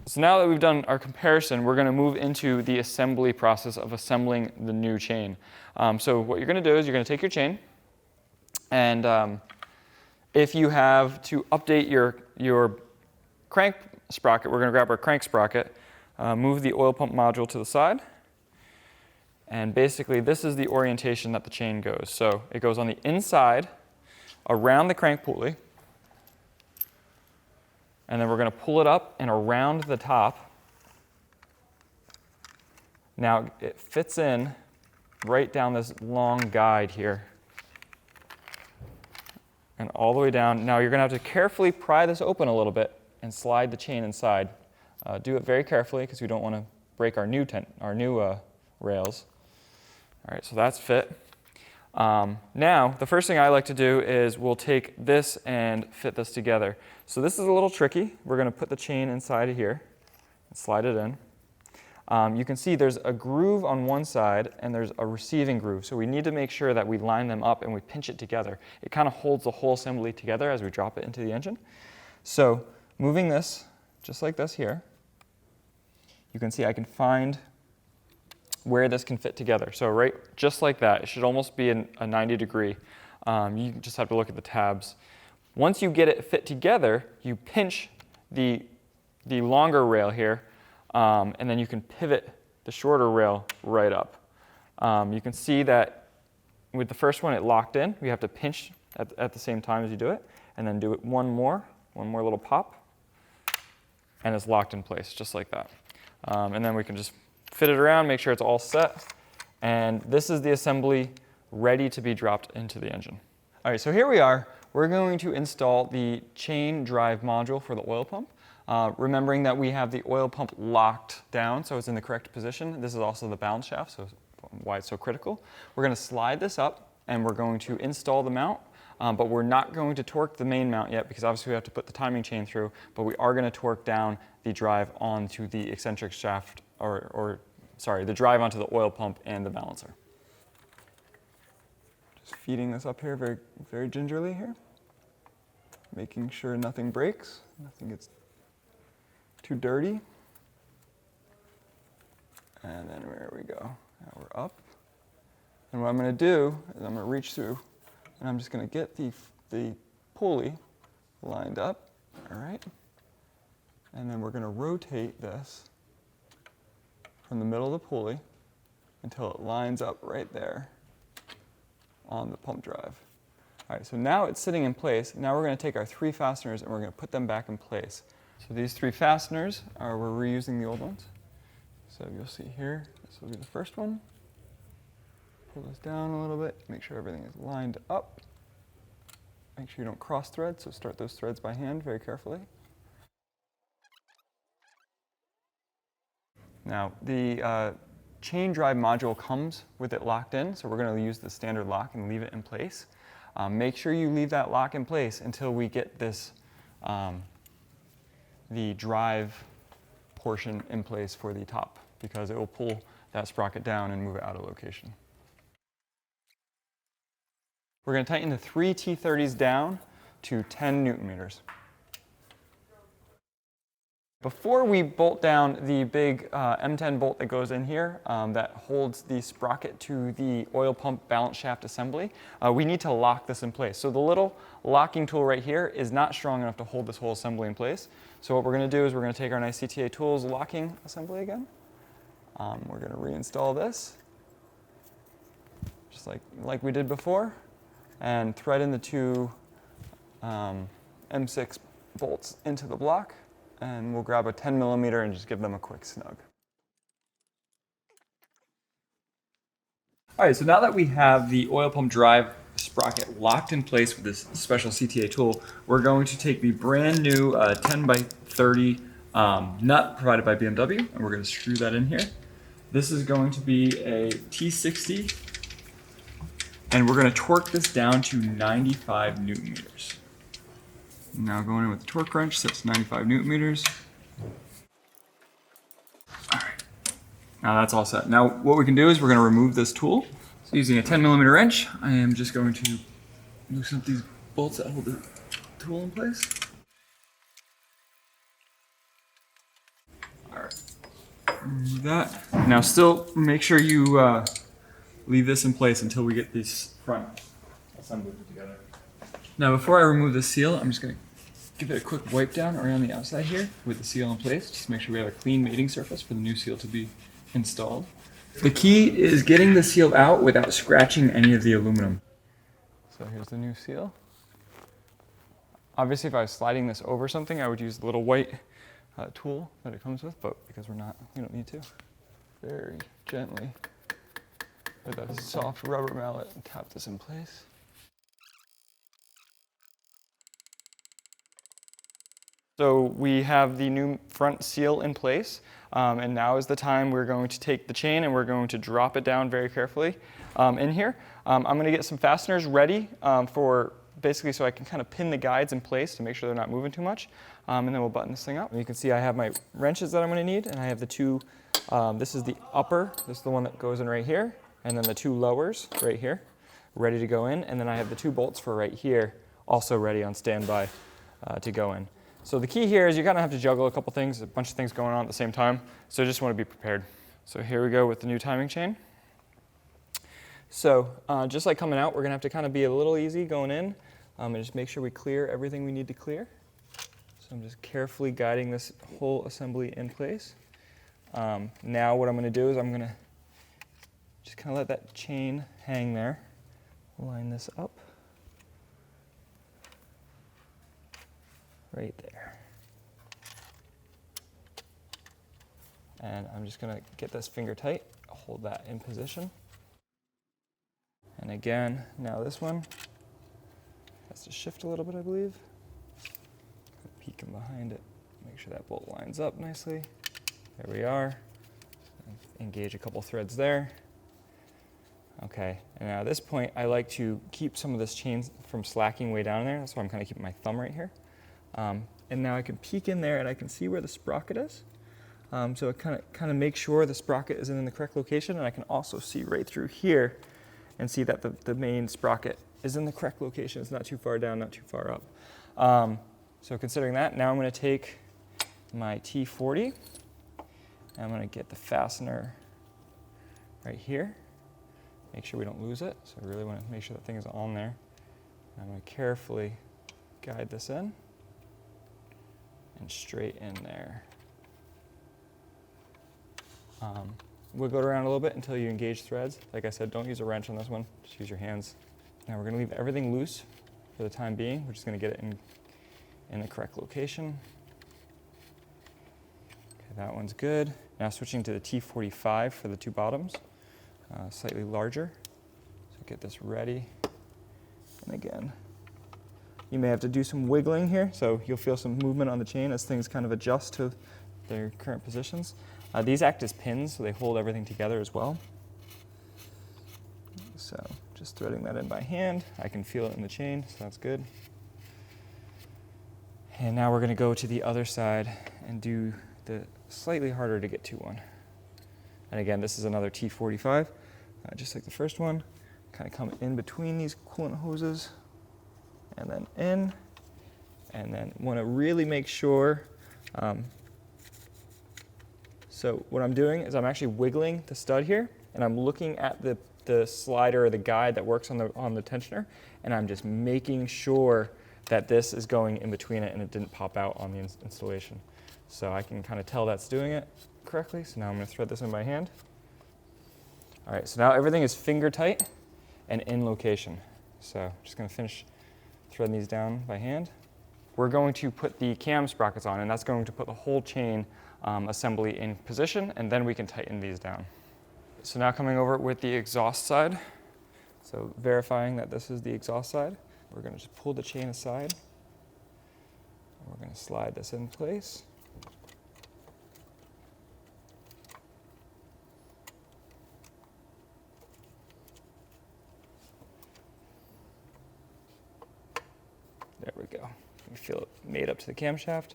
So now that we've done our comparison, we're going to move into the assembly process of assembling the new chain. So what you're going to do is you're going to take your chain, and if you have to update your crank sprocket, we're going to grab our crank sprocket, move the oil pump module to the side, and basically this is the orientation that the chain goes. So it goes on the inside, around the crank pulley, and then we're going to pull it up and around the top. Now it fits in right down this long guide here and all the way down. Now you're going to have to carefully pry this open a little bit and slide the chain inside. Do it very carefully because we don't want to break our new rails. All right, so that's fit. Now, the first thing I like to do is we'll take this and fit this together. So this is a little tricky. We're going to put the chain inside of here and slide it in. You can see there's a groove on one side and there's a receiving groove. So we need to make sure that we line them up and we pinch it together. It kind of holds the whole assembly together as we drop it into the engine. So moving this just like this here, you can see I can find where this can fit together. So right just like that, it should almost be a 90 degree. You just have to look at the tabs. Once you get it fit together, you pinch the longer rail here, and then you can pivot the shorter rail right up. You can see that with the first one it locked in. We have to pinch at the same time as you do it, and then do it one more little pop, and it's locked in place just like that. And then we can just fit it around, make sure it's all set, and this is the assembly ready to be dropped into the engine. All right, so here we are. We're going to install the chain drive module for the oil pump. Remembering that we have the oil pump locked down, so it's in the correct position. This is also the balance shaft, so why it's so critical. We're going to slide this up, and we're going to install the mount, but we're not going to torque the main mount yet because obviously we have to put the timing chain through, but we are going to torque down the drive onto the eccentric shaft, the drive onto the oil pump and the balancer. Just feeding this up here very, very gingerly here, making sure nothing breaks, nothing gets too dirty. And then there we go. Now we're up. And what I'm going to do is I'm going to reach through and I'm just going to get the pulley lined up, all right? And then we're going to rotate this from the middle of the pulley until it lines up right there on the pump drive. All right, so now it's sitting in place. Now we're going to take our 3 fasteners and we're going to put them back in place. So these 3 fasteners we're reusing the old ones. So you'll see here, this will be the first one. Pull this down a little bit, make sure everything is lined up. Make sure you don't cross thread, so start those threads by hand very carefully. Now, the chain drive module comes with it locked in, so we're going to use the standard lock and leave it in place. Make sure you leave that lock in place until we get this, the drive portion in place for the top, because it will pull that sprocket down and move it out of location. We're going to tighten the 3 T30s down to 10 Newton meters. Before we bolt down the big M10 bolt that goes in here that holds the sprocket to the oil pump balance shaft assembly, we need to lock this in place. So the little locking tool right here is not strong enough to hold this whole assembly in place. So what we're going to do is we're going to take our nice CTA Tools locking assembly again. We're going to reinstall this, just like we did before, and thread in the 2 M6 bolts into the block. And we'll grab a 10 millimeter and just give them a quick snug. All right, so now that we have the oil pump drive sprocket locked in place with this special CTA tool, we're going to take the brand new 10 by 30 nut provided by BMW, and we're going to screw that in here. This is going to be a T60, and we're going to torque this down to 95 Newton meters. Now going in with the torque wrench, so it's 95 Newton meters. All right, now that's all set. Now what we can do is we're going to remove this tool. So using a 10 millimeter wrench, I am just going to loosen up these bolts that hold the tool in place. Remove that. Now still make sure you leave this in place until we get these front assembly put together. Now before I remove the seal, I'm just going to give it a quick wipe down around the outside here with the seal in place, just to make sure we have a clean mating surface for the new seal to be installed. The key is getting the seal out without scratching any of the aluminum. So here's the new seal. Obviously if I was sliding this over something, I would use the little white tool that it comes with, but because we don't need to. Very gently with a soft rubber mallet and tap this in place. So we have the new front seal in place, and now is the time we're going to take the chain and we're going to drop it down very carefully in here. I'm going to get some fasteners ready for basically so I can kind of pin the guides in place to make sure they're not moving too much, and then we'll button this thing up. And you can see I have my wrenches that I'm going to need, and I have the two, this is the upper, this is the one that goes in right here, and then the two lowers right here, ready to go in, and then I have the two bolts for right here, also ready on standby to go in. So the key here is you kind of have to juggle a couple things, a bunch of things going on at the same time, so just want to be prepared. So here we go with the new timing chain. So just like coming out, we're going to have to kind of be a little easy going in and just make sure we clear everything we need to clear. So I'm just carefully guiding this whole assembly in place. Now what I'm going to do is I'm going to just kind of let that chain hang there, line this up. Right there. And I'm just going to get this finger tight, hold that in position. And again, now this one has to shift a little bit, I believe. Peek in behind it, make sure that bolt lines up nicely. There we are. Engage a couple threads there. Okay, and now at this point, I like to keep some of this chain from slacking way down there. That's why I'm kind of keeping my thumb right here. And now I can peek in there and I can see where the sprocket is. So it kind of makes sure the sprocket is in the correct location, and I can also see right through here and see that the main sprocket is in the correct location. It's not too far down, not too far up. So considering that, now I'm going to take my T40 and I'm going to get the fastener right here. Make sure we don't lose it. So I really want to make sure that thing is on there. I'm going to carefully guide this in. And straight in there. Wiggle it around a little bit until you engage threads. Like I said, don't use a wrench on this one, just use your hands. Now we're going to leave everything loose for the time being. We're just going to get it in the correct location. Okay, that one's good. Now switching to the T45 for the two bottoms, slightly larger. So get this ready. And again, you may have to do some wiggling here, so you'll feel some movement on the chain as things kind of adjust to their current positions. These act as pins, so they hold everything together as well. So just threading that in by hand. I can feel it in the chain, so that's good. And now we're going to go to the other side and do the slightly harder to get to one. And again, this is another T45, just like the first one. Kind of come in between these coolant hoses. And then in, and then want to really make sure. So what I'm doing is I'm actually wiggling the stud here, and I'm looking at the slider or the guide that works on the tensioner, and I'm just making sure that this is going in between it and it didn't pop out on the installation. So I can kind of tell that's doing it correctly. So now I'm going to thread this in by hand. All right, so now everything is finger tight and in location. So I'm just going to finish threading these down by hand. We're going to put the cam sprockets on, and that's going to put the whole chain assembly in position, and then we can tighten these down. So now coming over with the exhaust side. So verifying that this is the exhaust side, we're going to just pull the chain aside. We're going to slide this in place. There we go. You feel it made up to the camshaft,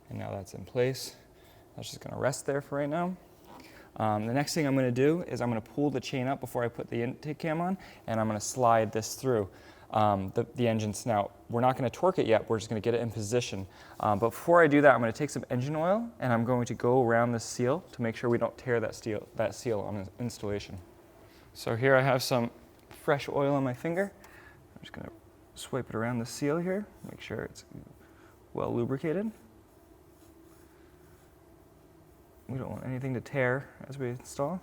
and now that's in place. That's just going to rest there for right now. The next thing I'm going to do is I'm going to pull the chain up before I put the intake cam on, and I'm going to slide this through. the engine snout. We're not going to torque it yet, we're just going to get it in position. But before I do that, I'm going to take some engine oil and I'm going to go around the seal to make sure we don't tear that seal on installation. So here I have some fresh oil on my finger. I'm just going to swipe it around the seal here, make sure it's well lubricated. We don't want anything to tear as we install.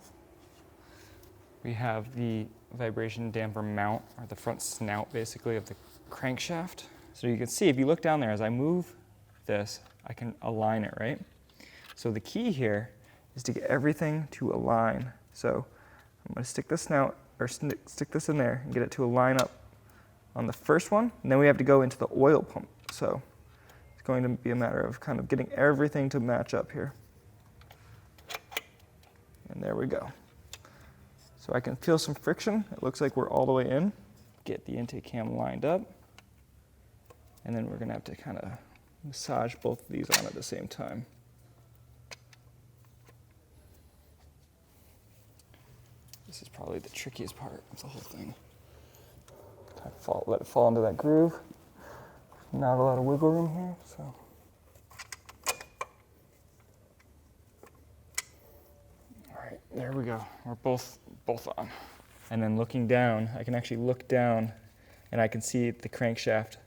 We have the vibration damper mount, or the front snout basically of the crankshaft. So you can see if you look down there, as I move this, I can align it, right? So the key here is to get everything to align. So I'm going to stick this snout, or stick this in there and get it to align up on the first one, and then we have to go into the oil pump. So it's going to be a matter of kind of getting everything to match up here. And there we go. So I can feel some friction. It looks like we're all the way in. Get the intake cam lined up. And then we're going to have to kind of massage both of these on at the same time. This is probably the trickiest part of the whole thing. Let it fall into that groove. Not a lot of wiggle room here, so. All right, there we go. We're both on. And then looking down, I can actually look down and I can see the crankshaft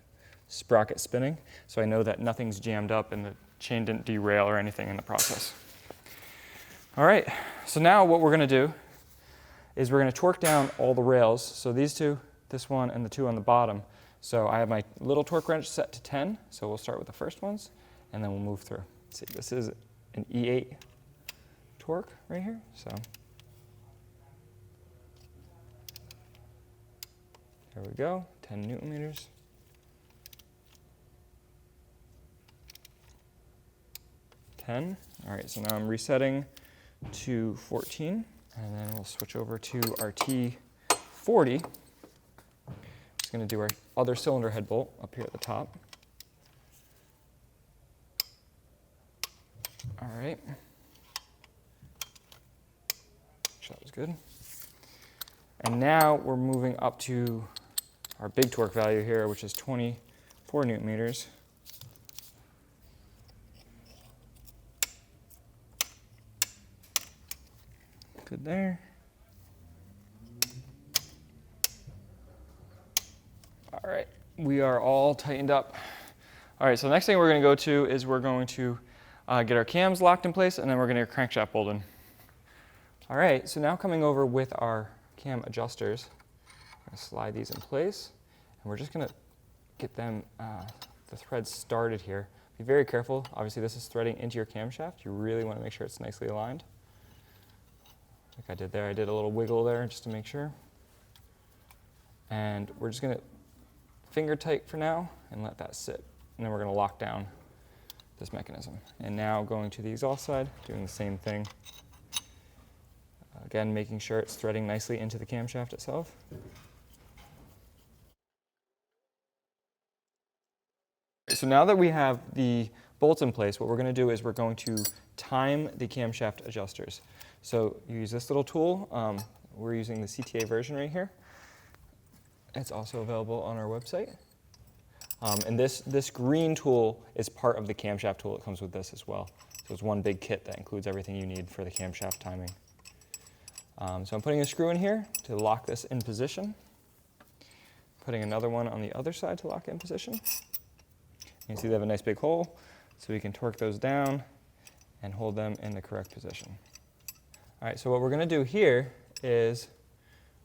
sprocket spinning. So I know that nothing's jammed up and the chain didn't derail or anything in the process. All right, so now what we're gonna do is we're gonna torque down all the rails. So these two, this one and the two on the bottom. So I have my little torque wrench set to 10. So we'll start with the first ones and then we'll move through. See, this is an E8 torque right here. So there we go, 10 Newton meters. All right, so now I'm resetting to 14, and then we'll switch over to our T40. Just gonna do our other cylinder head bolt up here at the top. All right. That was good. And now we're moving up to our big torque value here, which is 24 Newton meters. Good there. All right, we are all tightened up. All right, so the next thing we're going to go to is we're going to get our cams locked in place, and then we're going to get our crankshaft bolted. All right, so now coming over with our cam adjusters, I'm going to slide these in place, and we're just going to get them, the threads started here. Be very careful. Obviously, this is threading into your camshaft. You really want to make sure it's nicely aligned. Like I did there, I did a little wiggle there just to make sure. And we're just going to finger tight for now and let that sit. And then we're going to lock down this mechanism. And now going to the exhaust side, doing the same thing. Again, making sure it's threading nicely into the camshaft itself. So now that we have the bolts in place, what we're going to do is we're going to time the camshaft adjusters. So you use this little tool. We're using the CTA version right here. It's also available on our website. And this green tool is part of the camshaft tool. It comes with this as well. So it's one big kit that includes everything you need for the camshaft timing. So I'm putting a screw in here to lock this in position. Putting another one on the other side to lock it in position. You can see they have a nice big hole, so we can torque those down and hold them in the correct position. All right, so what we're going to do here is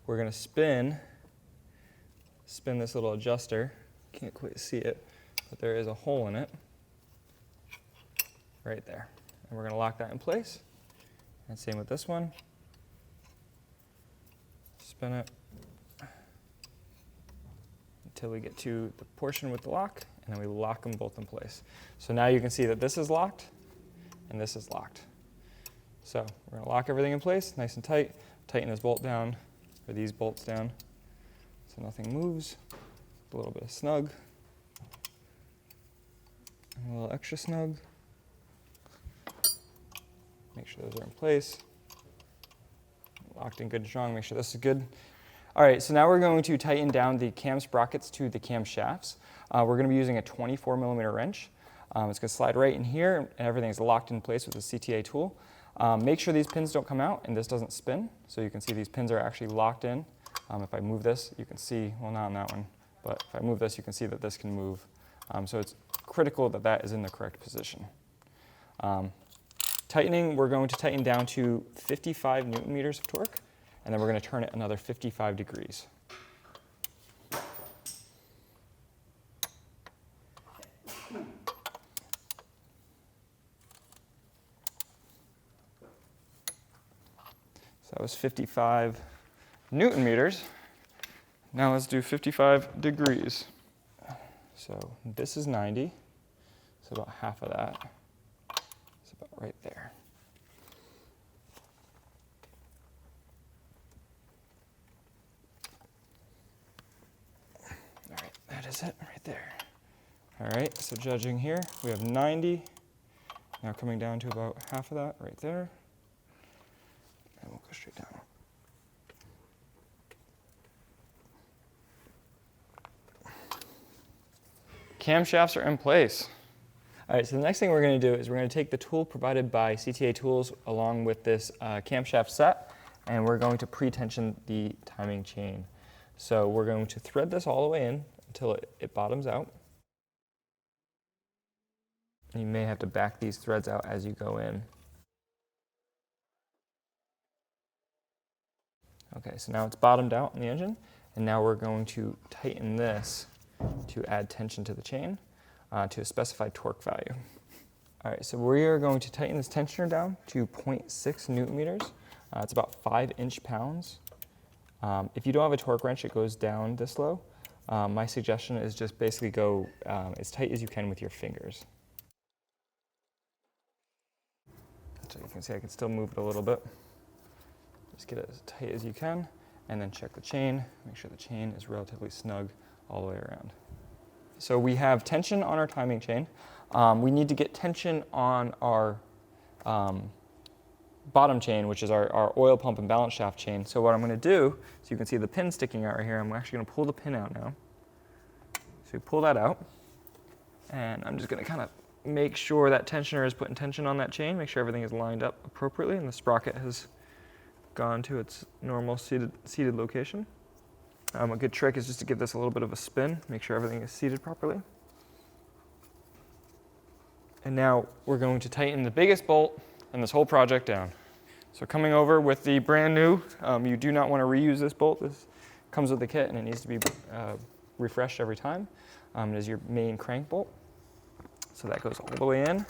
we're going to spin this little adjuster. Can't quite see it, but there is a hole in it right there. And we're going to lock that in place. And same with this one. Spin it until we get to the portion with the lock, and then we lock them both in place. So now you can see that this is locked and this is locked. So we're going to lock everything in place, nice and tight. Tighten this bolt down, or these bolts down, so nothing moves. A little bit of snug, and a little extra snug. Make sure those are in place. Locked in good and strong, make sure this is good. All right, so now we're going to tighten down the cam sprockets to the cam shafts. We're going to be using a 24 millimeter wrench. It's going to slide right in here, and everything's locked in place with the CTA tool. Make sure these pins don't come out and this doesn't spin. So you can see these pins are actually locked in. If I move this, you can see, well, not on that one, but if I move this, you can see that this can move. So it's critical that that is in the correct position. Tightening, we're going to tighten down to 55 newton meters of torque, and then we're going to turn it another 55 degrees. So that was 55 newton meters. Now let's do 55 degrees. So this is 90, so about half of that. It's about right there. All right, that is it right there. All right, so judging here, we have 90. Now coming down to about half of that right there. And we'll go straight down. Camshafts are in place. All right, so the next thing we're going to do is we're going to take the tool provided by CTA Tools along with this camshaft set, and we're going to pre-tension the timing chain. So we're going to thread this all the way in until it bottoms out. You may have to back these threads out as you go in. Okay, so now it's bottomed out in the engine, and now we're going to tighten this to add tension to the chain to a specified torque value. All right, so we are going to tighten this tensioner down to 0.6 newton meters. It's about 5 inch-pounds. If you don't have a torque wrench, it goes down this low. My suggestion is just basically go as tight as you can with your fingers. So you can see I can still move it a little bit. Just get it as tight as you can, and then check the chain. Make sure the chain is relatively snug all the way around. So we have tension on our timing chain. We need to get tension on our bottom chain, which is our oil pump and balance shaft chain. So what I'm going to do, so you can see the pin sticking out right here, I'm actually going to pull the pin out now. So we pull that out, and I'm just going to kind of make sure that tensioner is putting tension on that chain, make sure everything is lined up appropriately and the sprocket has gone to its normal seated location. A good trick is just to give this a little bit of a spin, make sure everything is seated properly. And now we're going to tighten the biggest bolt in this whole project down. So coming over with the brand new, you do not want to reuse this bolt. This comes with the kit and it needs to be refreshed every time. It is your main crank bolt. So that goes all the way in,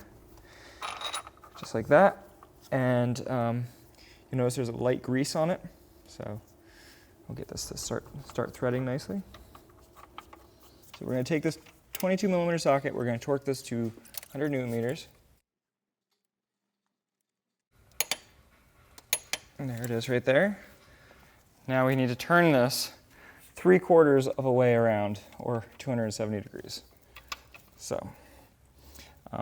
just like that. And you notice there's a light grease on it. So we'll get this to start threading nicely. So we're going to take this 22 millimeter socket, we're going to torque this to 100 newton meters. And there it is right there. Now we need to turn this 3/4 of a way around, or 270 degrees. So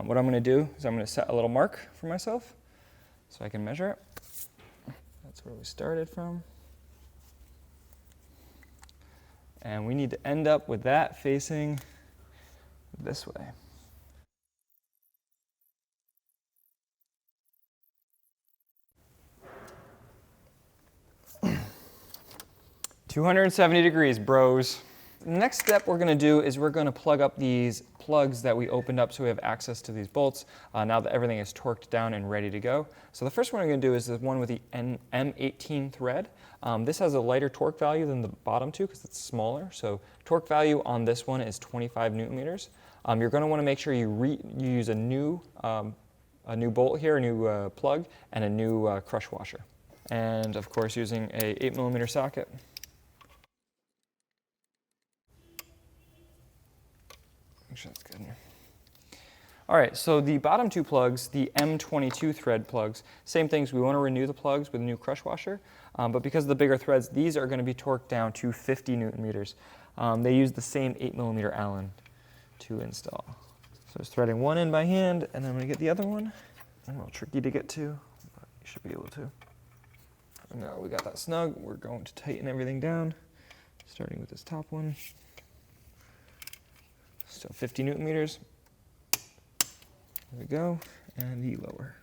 what I'm going to do is I'm going to set a little mark for myself so I can measure it. That's where we started from. And we need to end up with that facing this way. "270 degrees, bros." The next step we're going to do is we're going to plug up these plugs that we opened up so we have access to these bolts now that everything is torqued down and ready to go. So the first one we're going to do is the one with the M18 thread. This has a lighter torque value than the bottom two because it's smaller. So torque value on this one is 25 newton meters. You're going to want to make sure you use a new bolt here, a new plug, and a new crush washer. And of course using a 8 millimeter socket. Make sure that's good. All right, so the bottom two plugs, the M22 thread plugs, same things. We want to renew the plugs with a new crush washer, but because of the bigger threads, these are going to be torqued down to 50 newton meters. They use the same 8 millimeter Allen to install. So just threading one in by hand, and then I'm going to get the other one. A little tricky to get to, but you should be able to. Now we got that snug. We're going to tighten everything down. starting with this top one. So 50 Newton meters. There we go, and the lower.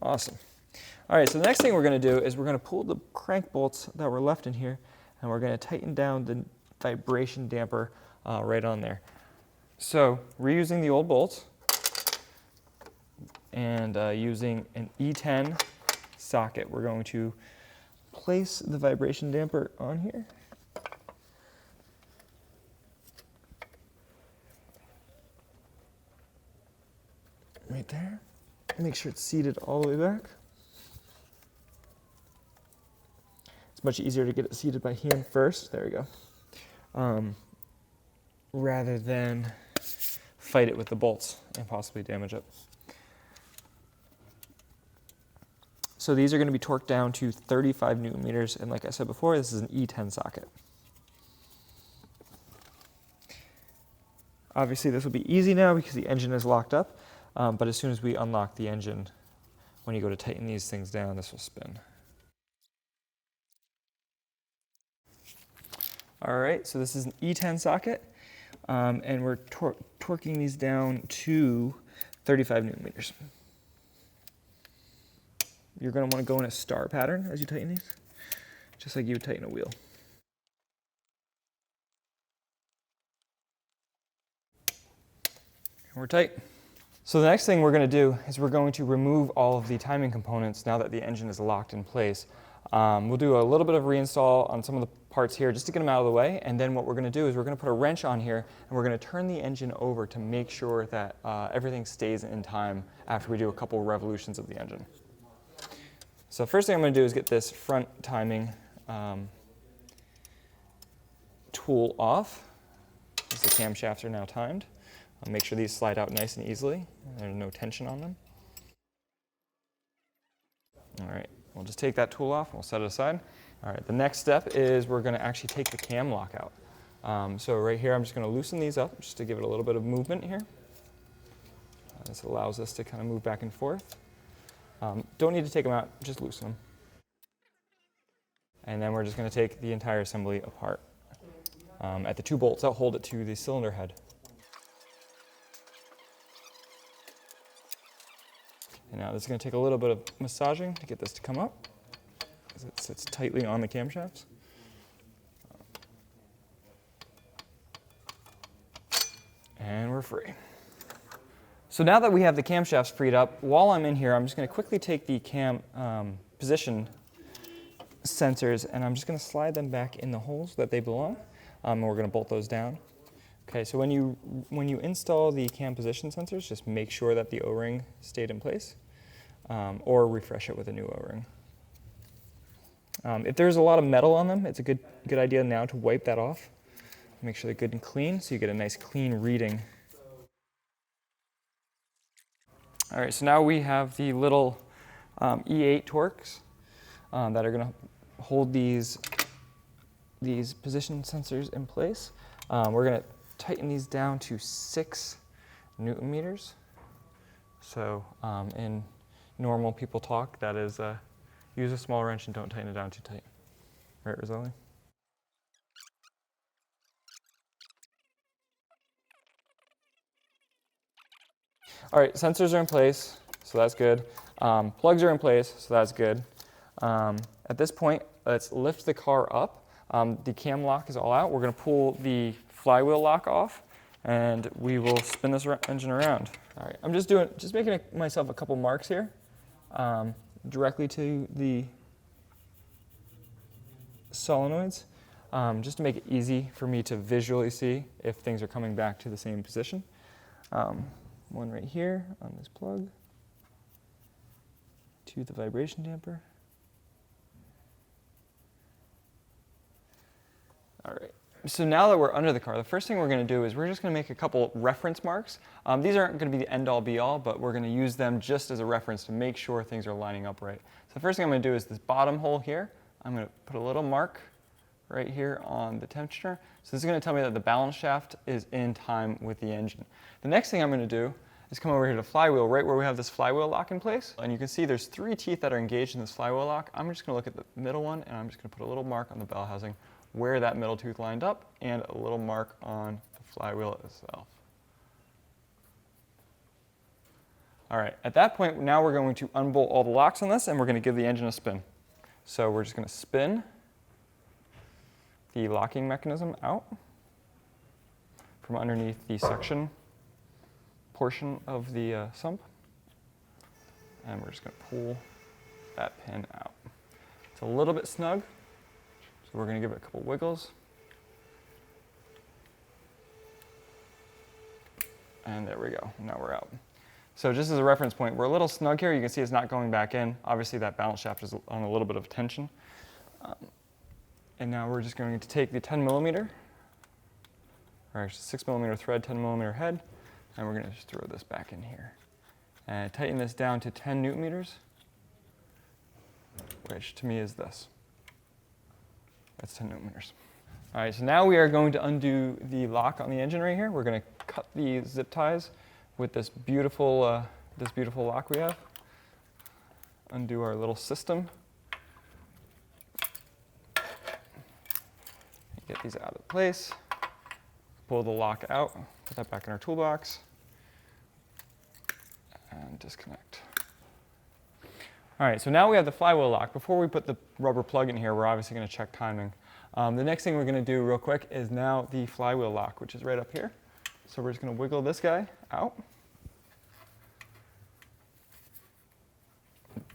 Awesome. All right, so the next thing we're going to do is we're going to pull the crank bolts that were left in here, and we're going to tighten down the vibration damper right on there. So reusing the old bolts and using an E10 socket, we're going to place the vibration damper on here. Right there. Make sure it's seated all the way back. It's much easier to get it seated by hand first. There we go. Rather than fight it with the bolts and possibly damage it. So these are going to be torqued down to 35 Newton meters, and like I said before, this is an E10 socket. Obviously this will be easy now because the engine is locked up, but as soon as we unlock the engine, when you go to tighten these things down, this will spin. All right, so this is an E10 socket, and we're torquing these down to 35 Newton meters. You're going to want to go in a star pattern as you tighten these, just like you would tighten a wheel. And we're tight. So the next thing we're going to do is we're going to remove all of the timing components now that the engine is locked in place. We'll do a little bit of reinstall on some of the parts here just to get them out of the way, and then what we're going to do is we're going to put a wrench on here and we're going to turn the engine over to make sure that everything stays in time after we do a couple revolutions of the engine. So first thing I'm going to do is get this front timing tool off, as the camshafts are now timed. I'll make sure these slide out nice and easily. There's no tension on them. All right, we'll just take that tool off, we'll set it aside. All right, the next step is we're going to actually take the cam lock out. So right here, I'm just going to loosen these up just to give it a little bit of movement here. This allows us to kind of move back and forth. Don't need to take them out, just loosen them. And then we're just going to take the entire assembly apart at the two bolts that hold it to the cylinder head. And now this is going to take a little bit of massaging to get this to come up, because it sits tightly on the camshafts. And we're free. So now that we have the camshafts freed up, while I'm in here, I'm just going to quickly take the cam position sensors and I'm just going to slide them back in the holes that they belong, and we're going to bolt those down. Okay, so when you install the cam position sensors, just make sure that the O-ring stayed in place, or refresh it with a new O-ring. If there's a lot of metal on them, it's a good idea now to wipe that off. Make sure they're good and clean, so you get a nice clean reading. All right, so now we have the little E8 Torx that are going to hold these position sensors in place. We're going to tighten these down to 6 Newton meters. So in normal people talk, that is use a small wrench and don't tighten it down too tight. Right, Rosalie? All right, sensors are in place, so that's good. Plugs are in place, so that's good. At this point, let's lift the car up. The cam lock is all out. We're going to pull the flywheel lock off, and we will spin this engine around. All right, I'm just making myself a couple marks here, directly to the solenoids, just to make it easy for me to visually see if things are coming back to the same position. One right here on this plug to the vibration damper. All right, so now that we're under the car, the first thing we're going to do is we're just going to make a couple reference marks. These aren't going to be the end-all be-all, but we're going to use them just as a reference to make sure things are lining up right. So the first thing I'm going to do is this bottom hole here. I'm going to put a little mark right here on the temperature. So this is going to tell me that the balance shaft is in time with the engine. The next thing I'm going to do is come over here to flywheel, right where we have this flywheel lock in place. And you can see there's 3 teeth that are engaged in this flywheel lock. I'm just gonna look at the middle one, and I'm just gonna put a little mark on the bell housing where that middle tooth lined up, and a little mark on the flywheel itself. All right, at that point, now we're going to unbolt all the locks on this, and we're gonna give the engine a spin. So we're just gonna spin the locking mechanism out from underneath the suction portion of the sump, and we're just going to pull that pin out. It's a little bit snug, so we're going to give it a couple wiggles. And there we go, now we're out. So just as a reference point, we're a little snug here. You can see it's not going back in. Obviously that balance shaft is on a little bit of tension. And now we're just going to take the 10 millimeter, or actually 6 millimeter thread, 10 millimeter head, and we're going to just throw this back in here. And tighten this down to 10 newton meters, which to me is this. That's 10 newton meters. All right, so now we are going to undo the lock on the engine right here. We're going to cut the zip ties with this beautiful lock we have. Undo our little system. Get these out of place. Pull the lock out, put that back in our toolbox, and disconnect. All right, so now we have the flywheel lock. Before we put the rubber plug in here, we're obviously going to check timing. The next thing we're going to do real quick is now the flywheel lock, which is right up here. So we're just going to wiggle this guy out.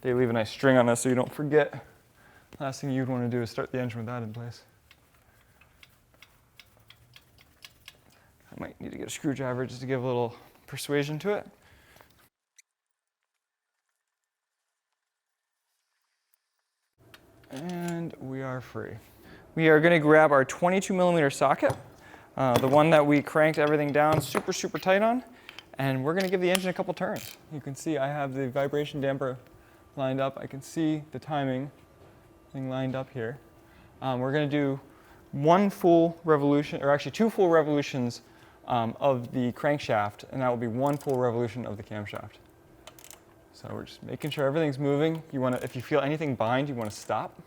They leave a nice string on this so you don't forget. Last thing you'd want to do is start the engine with that in place. I might need to get a screwdriver just to give a little persuasion to it. And we are free. We are going to grab our 22 millimeter socket, the one that we cranked everything down super, super tight on, and we're going to give the engine a couple turns. You can see I have the vibration damper lined up. I can see the timing thing lined up here. We're going to do 1 full revolution, or actually 2 full revolutions of the crankshaft, and that will be 1 full revolution of the camshaft. So we're just making sure everything's moving. You want to, if you feel anything bind, you want to stop.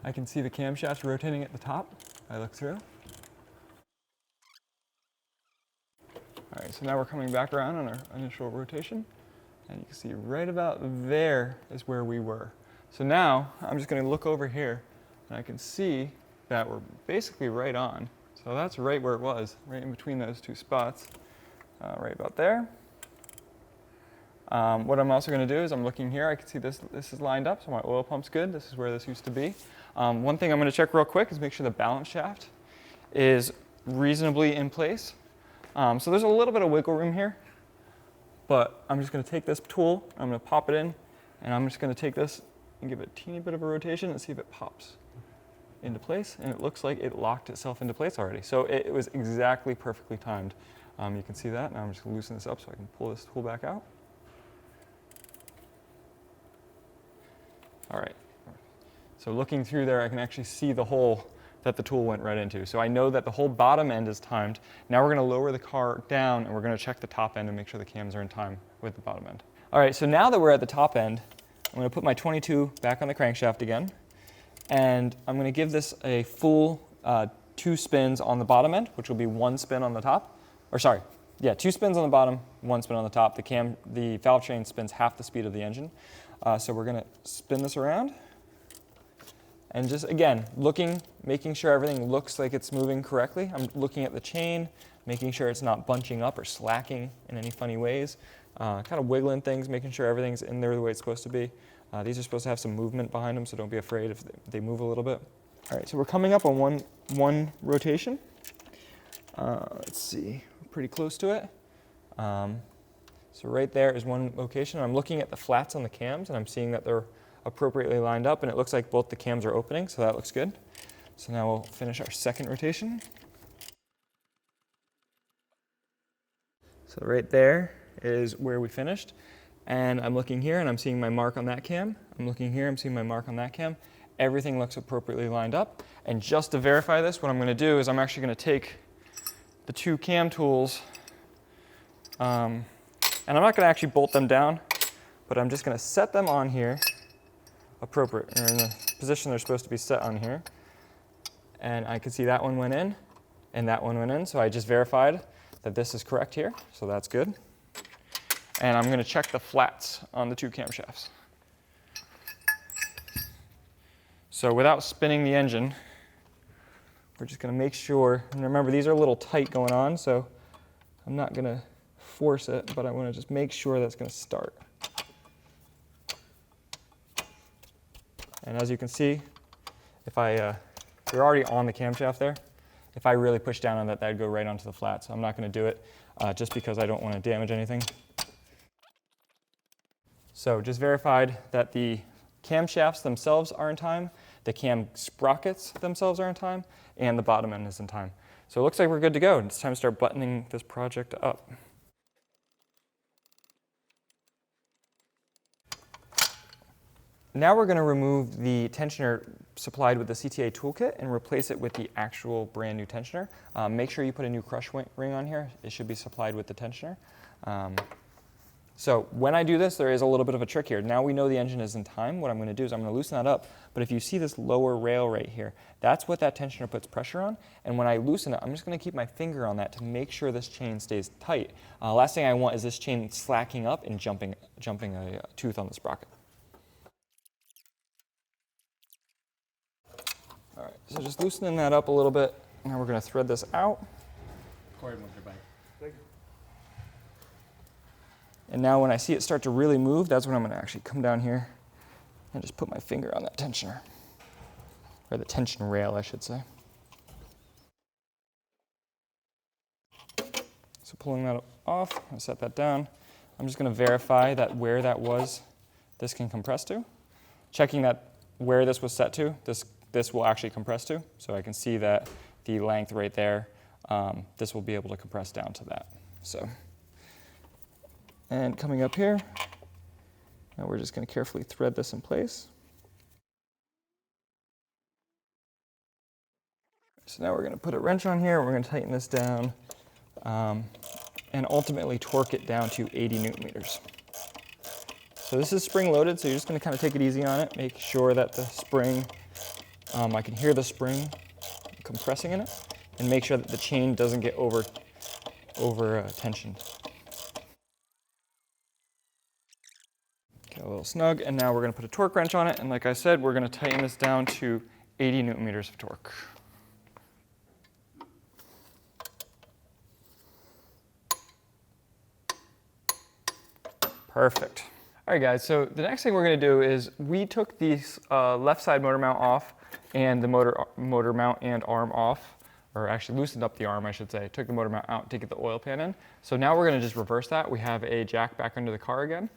I can see the camshaft rotating at the top. I look through. All right, so now we're coming back around on our initial rotation, and you can see right about there is where we were. So now I'm just going to look over here, and I can see that we're basically right on. So that's right where it was, right in between those 2 spots, right about there. What I'm also going to do is I'm looking here. I can see this is lined up, so my oil pump's good. This is where this used to be. One thing I'm going to check real quick is make sure the balance shaft is reasonably in place. So there's a little bit of wiggle room here, but I'm just going to take this tool, I'm going to pop it in, and I'm just going to take this and give it a teeny bit of a rotation and see if it pops into place, and it looks like it locked itself into place already. So it was exactly perfectly timed. You can see that. Now I'm just going to loosen this up so I can pull this tool back out. All right. So looking through there, I can actually see the hole that the tool went right into. So I know that the whole bottom end is timed. Now we're going to lower the car down, and we're going to check the top end and make sure the cams are in time with the bottom end. All right, so now that we're at the top end, I'm going to put my 22 back on the crankshaft again, and I'm going to give this a full 2 spins on the bottom end, which will be 1 spin on the top. Or sorry, yeah, 2 spins on the bottom, 1 spin on the top. The valve train spins half the speed of the engine. So we're going to spin this around. And just, again, making sure everything looks like it's moving correctly. I'm looking at the chain, making sure it's not bunching up or slacking in any funny ways. Kind of wiggling things, making sure everything's in there the way it's supposed to be. These are supposed to have some movement behind them, so don't be afraid if they move a little bit. All right, so we're coming up on one rotation. Let's see, we're pretty close to it. So right there is 1 location. I'm looking at the flats on the cams, and I'm seeing that they're appropriately lined up, and it looks like both the cams are opening, so that looks good. So now we'll finish our 2nd rotation. So right there is where we finished, and I'm looking here and I'm seeing my mark on that cam. I'm looking here, I'm seeing my mark on that cam. Everything looks appropriately lined up, and just to verify this, what I'm going to do is I'm actually going to take the 2 cam tools And I'm not going to actually bolt them down, but I'm just going to set them on here appropriate, or in the position they're supposed to be set on here. And I can see that one went in and that one went in, so I just verified that this is correct here, so that's good. And I'm going to check the flats on the two camshafts. So without spinning the engine, we're just going to make sure, and remember these are a little tight going on, so I'm not going to force it, but I want to just make sure that's going to start. And as you can see, if you're already on the camshaft there, if I really push down on that, that'd go right onto the flat. So I'm not going to do it just because I don't want to damage anything. So just verified that the camshafts themselves are in time, the cam sprockets themselves are in time, and the bottom end is in time. So it looks like we're good to go. It's time to start buttoning this project up. Now we're going to remove the tensioner supplied with the CTA toolkit and replace it with the actual brand new tensioner. Make sure you put a new crush ring on here. It should be supplied with the tensioner. So when I do this, there is a little bit of a trick here. Now we know the engine is in time. What I'm going to do is I'm going to loosen that up. But if you see this lower rail right here, that's what that tensioner puts pressure on. And when I loosen it, I'm just going to keep my finger on that to make sure this chain stays tight. Last thing I want is this chain slacking up and jumping a tooth on the sprocket. All right, so just loosening that up a little bit. Now we're going to thread this out. And now when I see it start to really move, that's when I'm going to actually come down here and just put my finger on that tensioner, or the tension rail, I should say. So pulling that off, I set that down. I'm just going to verify that where that was, this can compress to. Checking that where this was set to, this will actually compress to. So I can see that the length right there, this will be able to compress down to that. So. And coming up here, now we're just going to carefully thread this in place. So now we're going to put a wrench on here, we're going to tighten this down, and ultimately torque it down to 80 Newton meters. So this is spring loaded, so you're just going to kind of take it easy on it, make sure that the spring, I can hear the spring compressing in it, and make sure that the chain doesn't get over tensioned. A little snug, and now we're going to put a torque wrench on it, and like I said, we're going to tighten this down to 80 Newton meters of torque. Perfect. All right, guys, so the next thing we're going to do is we took the left side motor mount off and the motor mount and arm off, or actually loosened up the arm, I should say. Took the motor mount out to get the oil pan in. So now we're going to just reverse that. We have a jack back under the car again.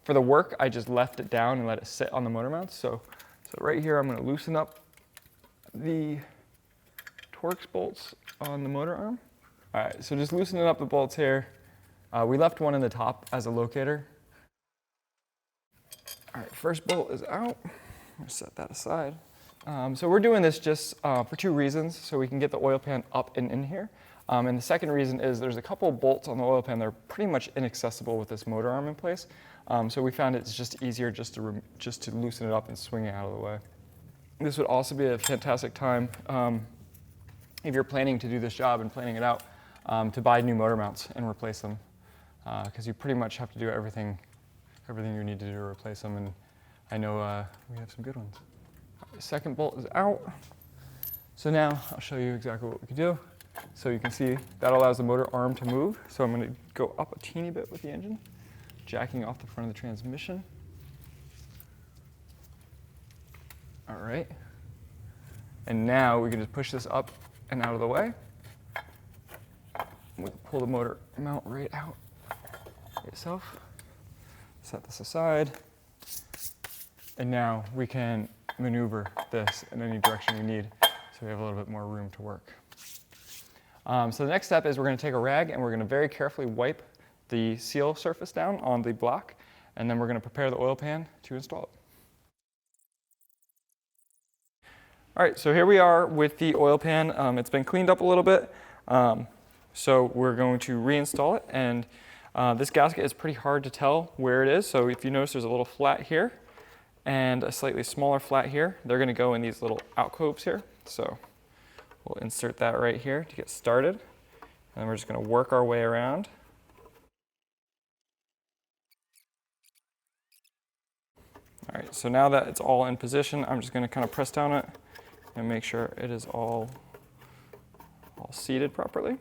For the work, I just left it down and let it sit on the motor mounts. So right here, I'm going to loosen up the Torx bolts on the motor arm. All right, so just loosening up the bolts here. We left one in the top as a locator. All right, first bolt is out. I'm going to set that aside. So we're doing this just for two reasons, so we can get the oil pan up and in here. And the second reason is there's a couple bolts on the oil pan that are pretty much inaccessible with this motor arm in place. So we found it's just easier just to loosen it up and swing it out of the way. This would also be a fantastic time if you're planning to do this job and planning it out to buy new motor mounts and replace them, because you pretty much have to do everything you need to do to replace them. And I know we have some good ones. The second bolt is out. So now I'll show you exactly what we can do. So you can see that allows the motor arm to move. So I'm going to go up a teeny bit with the engine, jacking off the front of the transmission. All right. And now we can just push this up and out of the way. We can pull the motor mount right out itself. Set this aside. And now we can maneuver this in any direction we need, so we have a little bit more room to work. So the next step is we're going to take a rag and we're going to very carefully wipe the seal surface down on the block, and then we're going to prepare the oil pan to install it. All right, so here we are with the oil pan. It's been cleaned up a little bit. So we're going to reinstall it, and this gasket is pretty hard to tell where it is. So if you notice, there's a little flat here and a slightly smaller flat here. They're going to go in these little alcoves here. So we'll insert that right here to get started. And then we're just going to work our way around. All right, so now that it's all in position, I'm just going to kind of press down it and make sure it is all seated properly.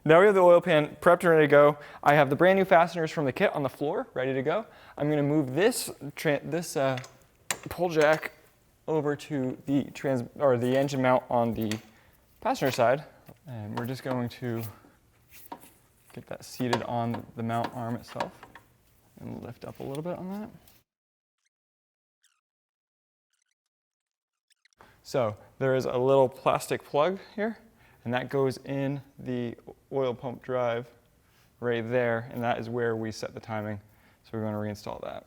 Now we have the oil pan prepped and ready to go. I have the brand new fasteners from the kit on the floor, ready to go. I'm going to move this pull jack over to the engine mount on the passenger side, and we're just going to get that seated on the mount arm itself and lift up a little bit on that. So there is a little plastic plug here, and that goes in the oil pump drive right there, and that is where we set the timing. So we're going to reinstall that.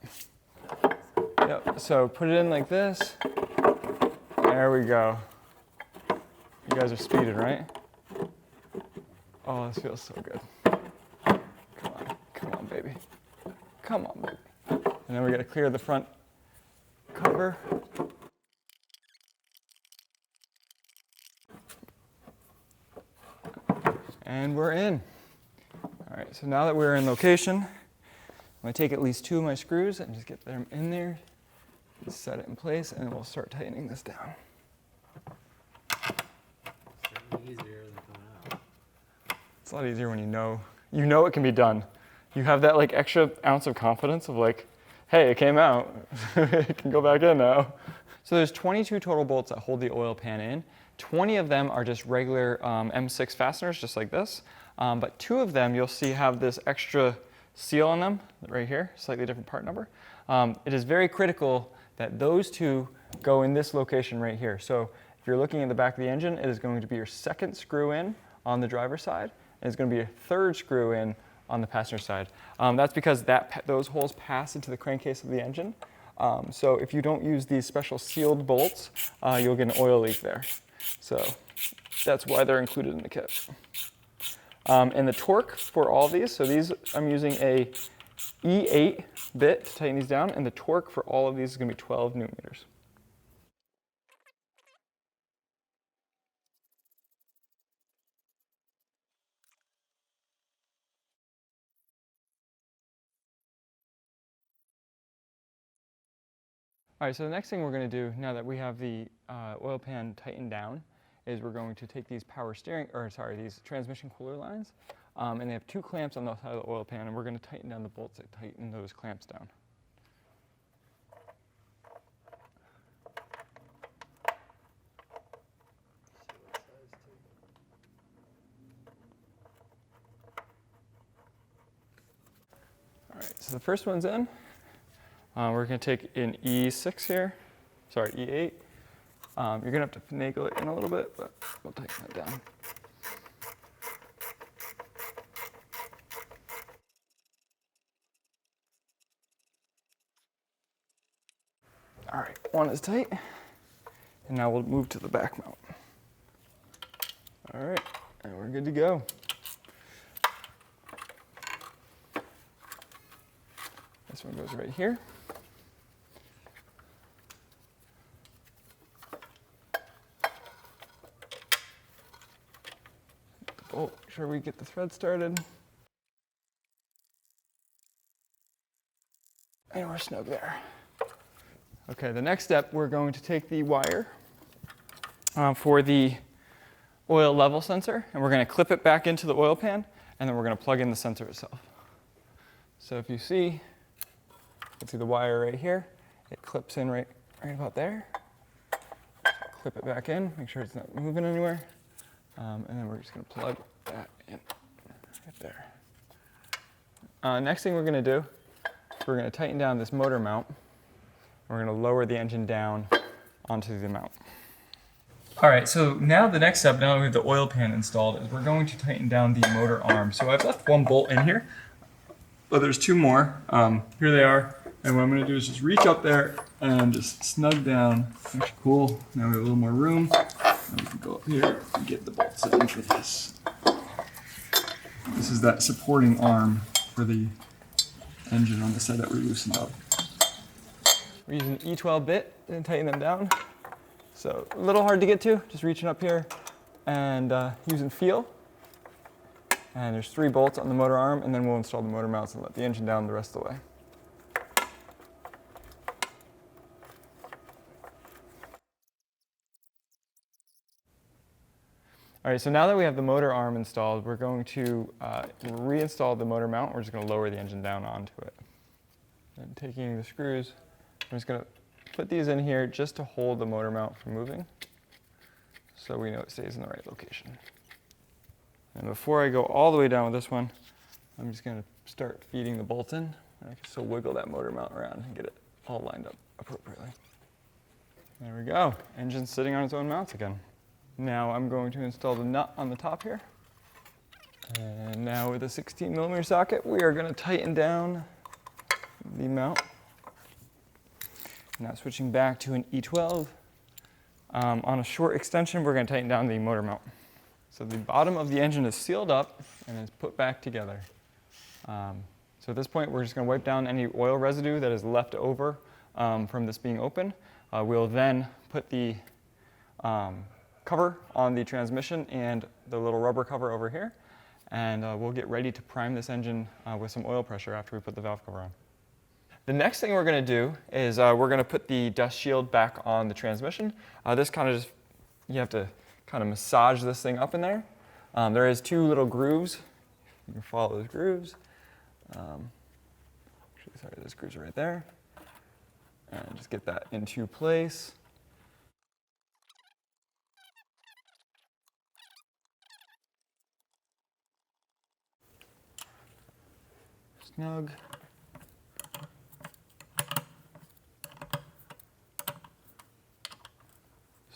Yep, so put it in like this. There we go. You guys are speeding, right? Oh, this feels so good. Come on, baby. Come on, baby. And then we're going to clear the front cover. And we're in. All right, so now that we're in location, I'm going to take at least 2 of my screws and just get them in there, just set it in place, and we'll start tightening this down. It's easier than coming out. It's a lot easier when you know it can be done. You have that like extra ounce of confidence of like, hey, it came out. It can go back in now. So there's 22 total bolts that hold the oil pan in. 20 of them are just regular M6 fasteners, just like this. But 2 of them you'll see have this extra seal on them right here, slightly different part number. It is very critical that those 2 go in this location right here. So if you're looking at the back of the engine, it is going to be your second screw in on the driver's side, and it's going to be your third screw in on the passenger side. That's because those holes pass into the crankcase of the engine. So if you don't use these special sealed bolts, you'll get an oil leak there. So that's why they're included in the kit. And the torque for all of these, so these I'm using a E8 bit to tighten these down, and the torque for all of these is going to be 12 newton meters. All right, so the next thing we're going to do now that we have the oil pan tightened down is we're going to take these these transmission cooler lines, and they have 2 clamps on the side of the oil pan, and we're going to tighten down the bolts that tighten those clamps down. All right, so the first one's in. We're going to take an E6 here, sorry, E8. You're going to have to finagle it in a little bit, but we'll tighten that down. All right, one is tight, and now we'll move to the back mount. All right, and we're good to go. This one goes right here. Make sure we get the thread started. And we're snug there. Okay, the next step, we're going to take the wire for the oil level sensor, and we're going to clip it back into the oil pan, and then we're going to plug in the sensor itself. So if you see the wire right here, it clips in right about there. Clip it back in, make sure it's not moving anywhere. And then we're just going to plug that in right there. Next thing we're going to do is we're going to tighten down this motor mount. We're going to lower the engine down onto the mount. All right, so now the next step, now that we have the oil pan installed, is we're going to tighten down the motor arm. So I've left 1 bolt in here, but there's 2 more. Here they are. And what I'm going to do is just reach up there and just snug down. Actually, cool. Now we have a little more room. And we can go up here and get the bolts in for this. This is that supporting arm for the engine on the side that we loosened up. We're using an E12 bit and tighten them down. So a little hard to get to, just reaching up here and using feel. And there's 3 bolts on the motor arm, and then we'll install the motor mounts and let the engine down the rest of the way. All right, so now that we have the motor arm installed, we're going to reinstall the motor mount. We're just going to lower the engine down onto it. And taking the screws, I'm just going to put these in here just to hold the motor mount from moving, so we know it stays in the right location. And before I go all the way down with this one, I'm just going to start feeding the bolts in. And I can still wiggle that motor mount around and get it all lined up appropriately. There we go. Engine's sitting on its own mounts again. Now I'm going to install the nut on the top here. And now with a 16mm socket, we are going to tighten down the mount. Now switching back to an E12. On a short extension, we're going to tighten down the motor mount. So the bottom of the engine is sealed up and is put back together. So at this point, we're just going to wipe down any oil residue that is left over from this being open. We'll then put the cover on the transmission and the little rubber cover over here, and we'll get ready to prime this engine with some oil pressure after we put the valve cover on. The next thing we're going to do is we're going to put the dust shield back on the transmission. This kind of just, you have to kind of massage this thing up in there. There is 2 little grooves. You can follow those grooves. Sorry, those grooves are right there. And just get that into place. Snug.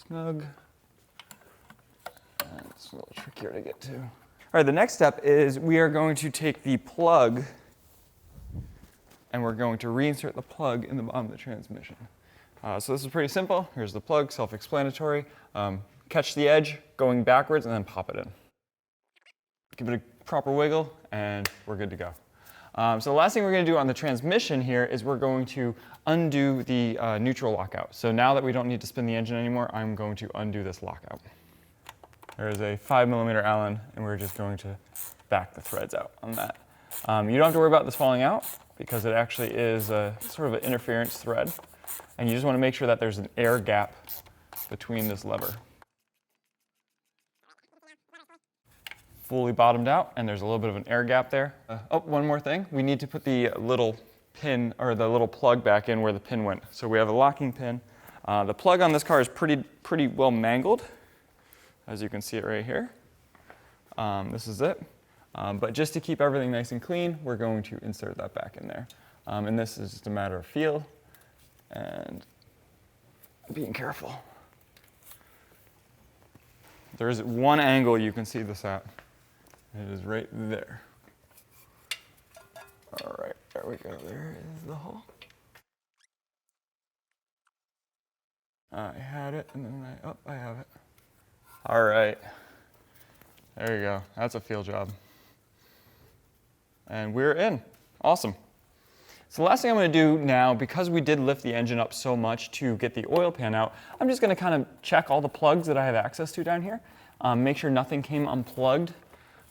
Snug. And it's a little trickier to get to. All right, the next step is we are going to take the plug and we're going to reinsert the plug in the bottom of the transmission. So this is pretty simple. Here's the plug, self-explanatory. Catch the edge going backwards and then pop it in. Give it a proper wiggle and we're good to go. So the last thing we're going to do on the transmission here is we're going to undo the neutral lockout. So now that we don't need to spin the engine anymore, I'm going to undo this lockout. There's a 5mm Allen, and we're just going to back the threads out on that. You don't have to worry about this falling out because it actually is a sort of an interference thread. And you just want to make sure that there's an air gap between this lever. Fully bottomed out, and there's a little bit of an air gap there. Oh, one more thing. We need to put the little pin, or the little plug back in where the pin went. So we have a locking pin. The plug on this car is pretty well mangled, as you can see it right here. This is it. But just to keep everything nice and clean, we're going to insert that back in there. And this is just a matter of feel and being careful. There is one angle you can see this at. It is right there. All right, there we go. There is the hole. I had it, and then I have it. All right. There you go. That's a field job. And we're in. Awesome. So the last thing I'm going to do now, because we did lift the engine up so much to get the oil pan out, I'm just going to kind of check all the plugs that I have access to down here. Make sure nothing came unplugged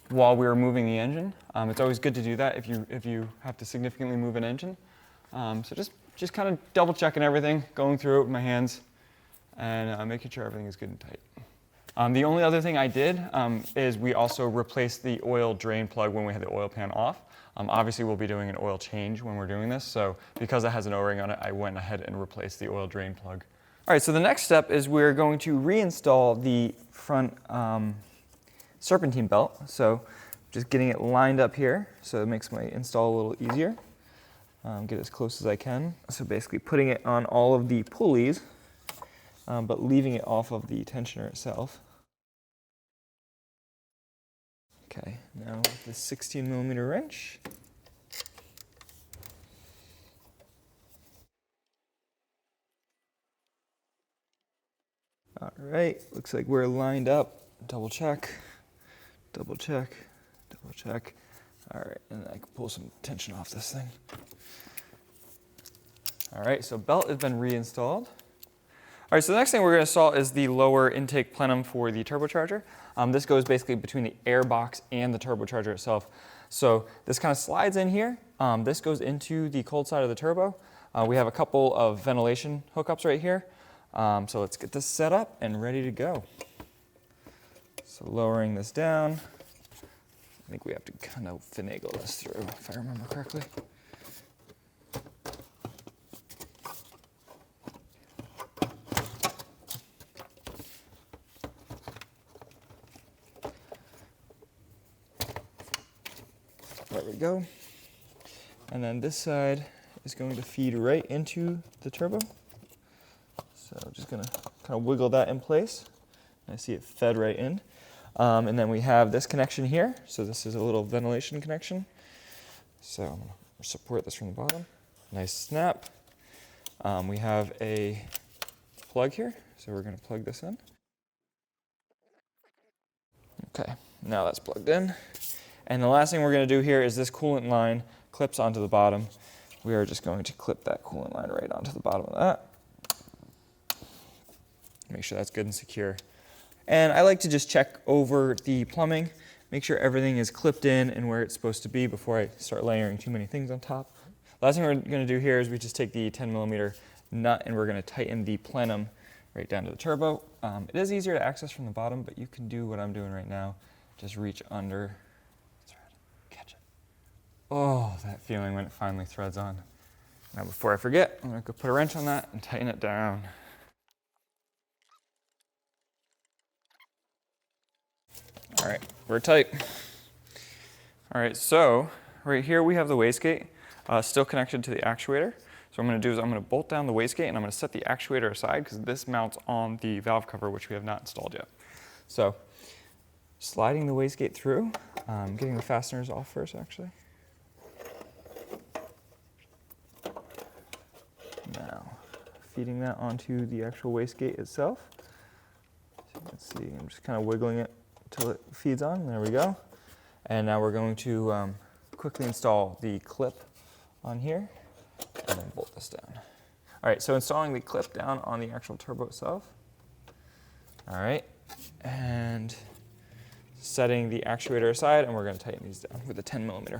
while we were moving the engine. It's always good to do that if you have to significantly move an engine. So just kind of double checking everything, going through it with my hands, and making sure everything is good and tight. The only other thing I did is we also replaced the oil drain plug when we had the oil pan off. Obviously, we'll be doing an oil change when we're doing this, so because it has an O-ring on it, I went ahead and replaced the oil drain plug. All right, so the next step is we're going to reinstall the front serpentine belt. So just getting it lined up here, so it makes my install a little easier. Get as close as I can. So basically putting it on all of the pulleys, but leaving it off of the tensioner itself. Okay, now with the 16mm wrench. All right, looks like we're lined up. Double check, double check, Double check. All right, and I can pull some tension off this thing. All right, so belt has been reinstalled. All right, so the next thing we're going to install is the lower intake plenum for the turbocharger. This goes basically between the air box and the turbocharger itself. So this kind of slides in here. This goes into the cold side of the turbo. We have a couple of ventilation hookups right here. So let's get this set up and ready to go. So lowering this down. I think we have to kind of finagle this through, if I remember correctly. There we go. And then this side is going to feed right into the turbo. So just gonna kind of wiggle that in place. I see it fed right in. And then we have this connection here. So this is a little ventilation connection. So I'm gonna support this from the bottom. Nice snap. We have a plug here. So we're gonna plug this in. Okay, now that's plugged in. And the last thing we're going to do here is this coolant line clips onto the bottom. We are just going to clip that coolant line right onto the bottom of that. Make sure that's good and secure. And I like to just check over the plumbing, make sure everything is clipped in and where it's supposed to be before I start layering too many things on top. Last thing we're going to do here is we just take the 10mm nut and we're going to tighten the plenum right down to the turbo. It is easier to access from the bottom, but you can do what I'm doing right now. Just reach under. Oh, that feeling when it finally threads on. Now before I forget, I'm gonna go put a wrench on that and tighten it down. All right, we're tight. All right, so right here we have the wastegate still connected to the actuator. So what I'm gonna do is I'm gonna bolt down the wastegate and I'm gonna set the actuator aside because this mounts on the valve cover, which we have not installed yet. So sliding the wastegate through, getting the fasteners off first actually. Now, feeding that onto the actual wastegate itself. So you can see, I'm just kind of wiggling it until it feeds on. There we go. And now we're going to quickly install the clip on here and then bolt this down. All right, so installing the clip down on the actual turbo itself. All right, and setting the actuator aside, and we're going to tighten these down with a 10mm.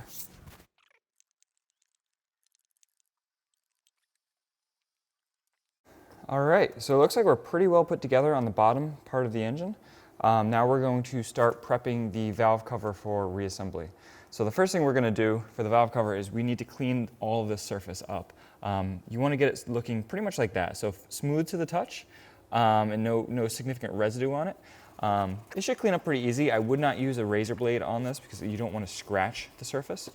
All right, so it looks like we're pretty well put together on the bottom part of the engine. Now we're going to start prepping the valve cover for reassembly. So the first thing we're going to do for the valve cover is we need to clean all of this surface up. You want to get it looking pretty much like that, so smooth to the touch and no significant residue on it. It should clean up pretty easy. I would not use a razor blade on this because you don't want to scratch the surface.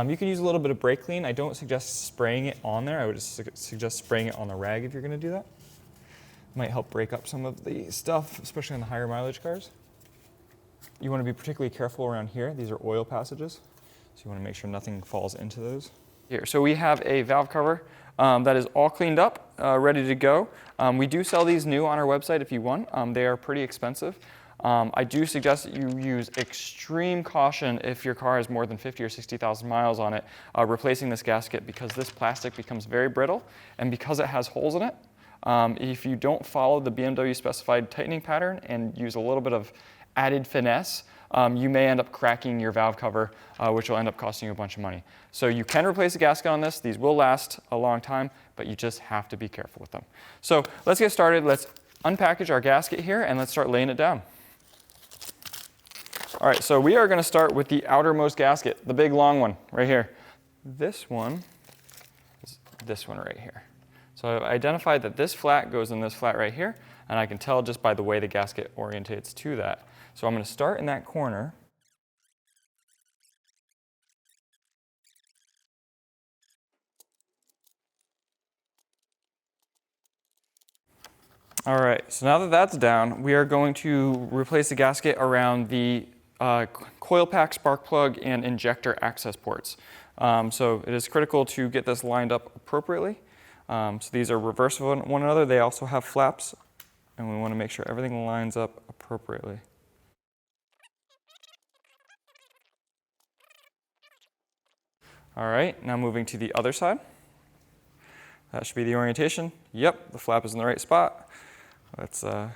You can use a little bit of brake clean. I don't suggest spraying it on there. I would just suggest spraying it on the rag if you're going to do that. Might help break up some of the stuff, especially on the higher mileage cars. You want to be particularly careful around here. These are oil passages, so you want to make sure nothing falls into those. Here, so we have a valve cover that is all cleaned up, ready to go. We do sell these new on our website if you want. They are pretty expensive. I do suggest that you use extreme caution if your car has more than 50 or 60,000 miles on it, replacing this gasket because this plastic becomes very brittle, and because it has holes in it, if you don't follow the BMW specified tightening pattern and use a little bit of added finesse, you may end up cracking your valve cover, which will end up costing you a bunch of money. So you can replace a gasket on this. These will last a long time, but you just have to be careful with them. So let's get started. Let's unpackage our gasket here and let's start laying it down. All right, so we are going to start with the outermost gasket, the big long one right here. This one is this one right here. So I've identified that this flat goes in this flat right here, and I can tell just by the way the gasket orientates to that. So I'm going to start in that corner. All right, so now that that's down, we are going to replace the gasket around the coil pack, spark plug, and injector access ports. So it is critical to get this lined up appropriately. So these are reverse of one another. They also have flaps, and we want to make sure everything lines up appropriately. All right, now moving to the other side. That should be the orientation. Yep, the flap is in the right spot. Let's, all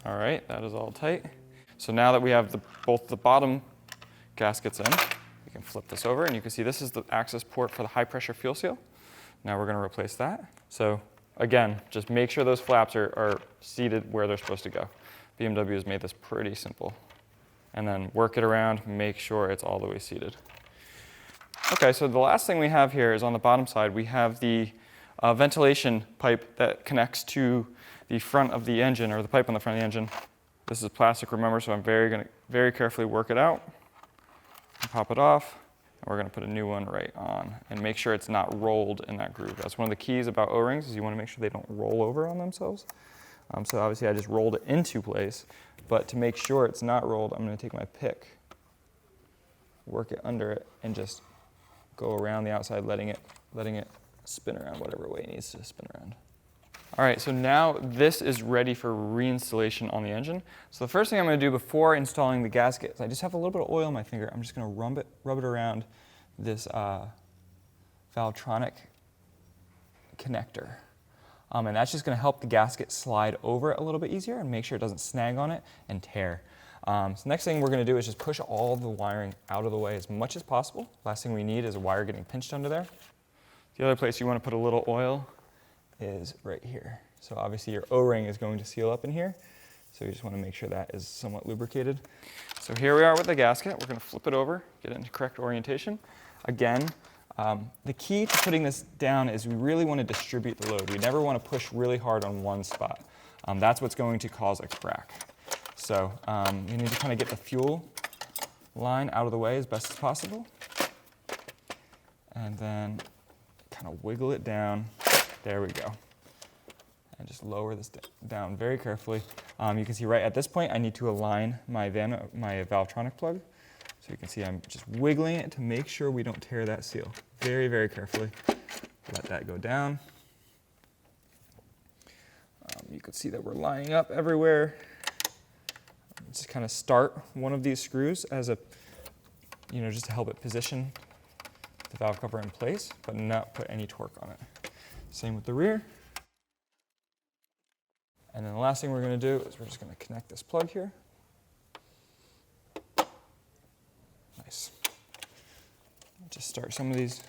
right, that is all tight. So now that we have both the bottom gaskets in, we can flip this over and you can see this is the access port for the high pressure fuel seal. Now we're going to replace that. So again, just make sure those flaps are seated where they're supposed to go. BMW has made this pretty simple. And then work it around, make sure it's all the way seated. Okay, so the last thing we have here is on the bottom side, we have the ventilation pipe that connects to the front of the engine, or the pipe on the front of the engine. This is plastic, remember, so I'm going to very carefully work it out, and pop it off, and we're going to put a new one right on, and make sure it's not rolled in that groove. That's one of the keys about O-rings, is you want to make sure they don't roll over on themselves. So obviously I just rolled it into place, but to make sure it's not rolled, I'm going to take my pick, work it under it, and just go around the outside, letting it spin around whatever way it needs to spin around. All right, so now this is ready for reinstallation on the engine. So the first thing I'm going to do before installing the gasket is I just have a little bit of oil on my finger. I'm just going to rub it around this Valvetronic connector. And that's just going to help the gasket slide over it a little bit easier and make sure it doesn't snag on it and tear. So the next thing we're going to do is just push all the wiring out of the way as much as possible. Last thing we need is a wire getting pinched under there. The other place you want to put a little oil is right here. So obviously your O-ring is going to seal up in here. So you just want to make sure that is somewhat lubricated. So here we are with the gasket. We're going to flip it over, get it into correct orientation. Again, the key to putting this down is we really want to distribute the load. We never want to push really hard on one spot. That's what's going to cause a crack. So you need to kind of get the fuel line out of the way as best as possible. And then kind of wiggle it down. There we go. And just lower this down very carefully. You can see right at this point I need to align my Valvetronic plug. So you can see I'm just wiggling it to make sure we don't tear that seal. Very, very carefully. Let that go down. You can see that we're lining up everywhere. Just kind of start one of these screws as a, just to help it position the valve cover in place, but not put any torque on it. Same with the rear. And then the last thing we're going to do is we're just going to connect this plug here. Nice. Just start some of these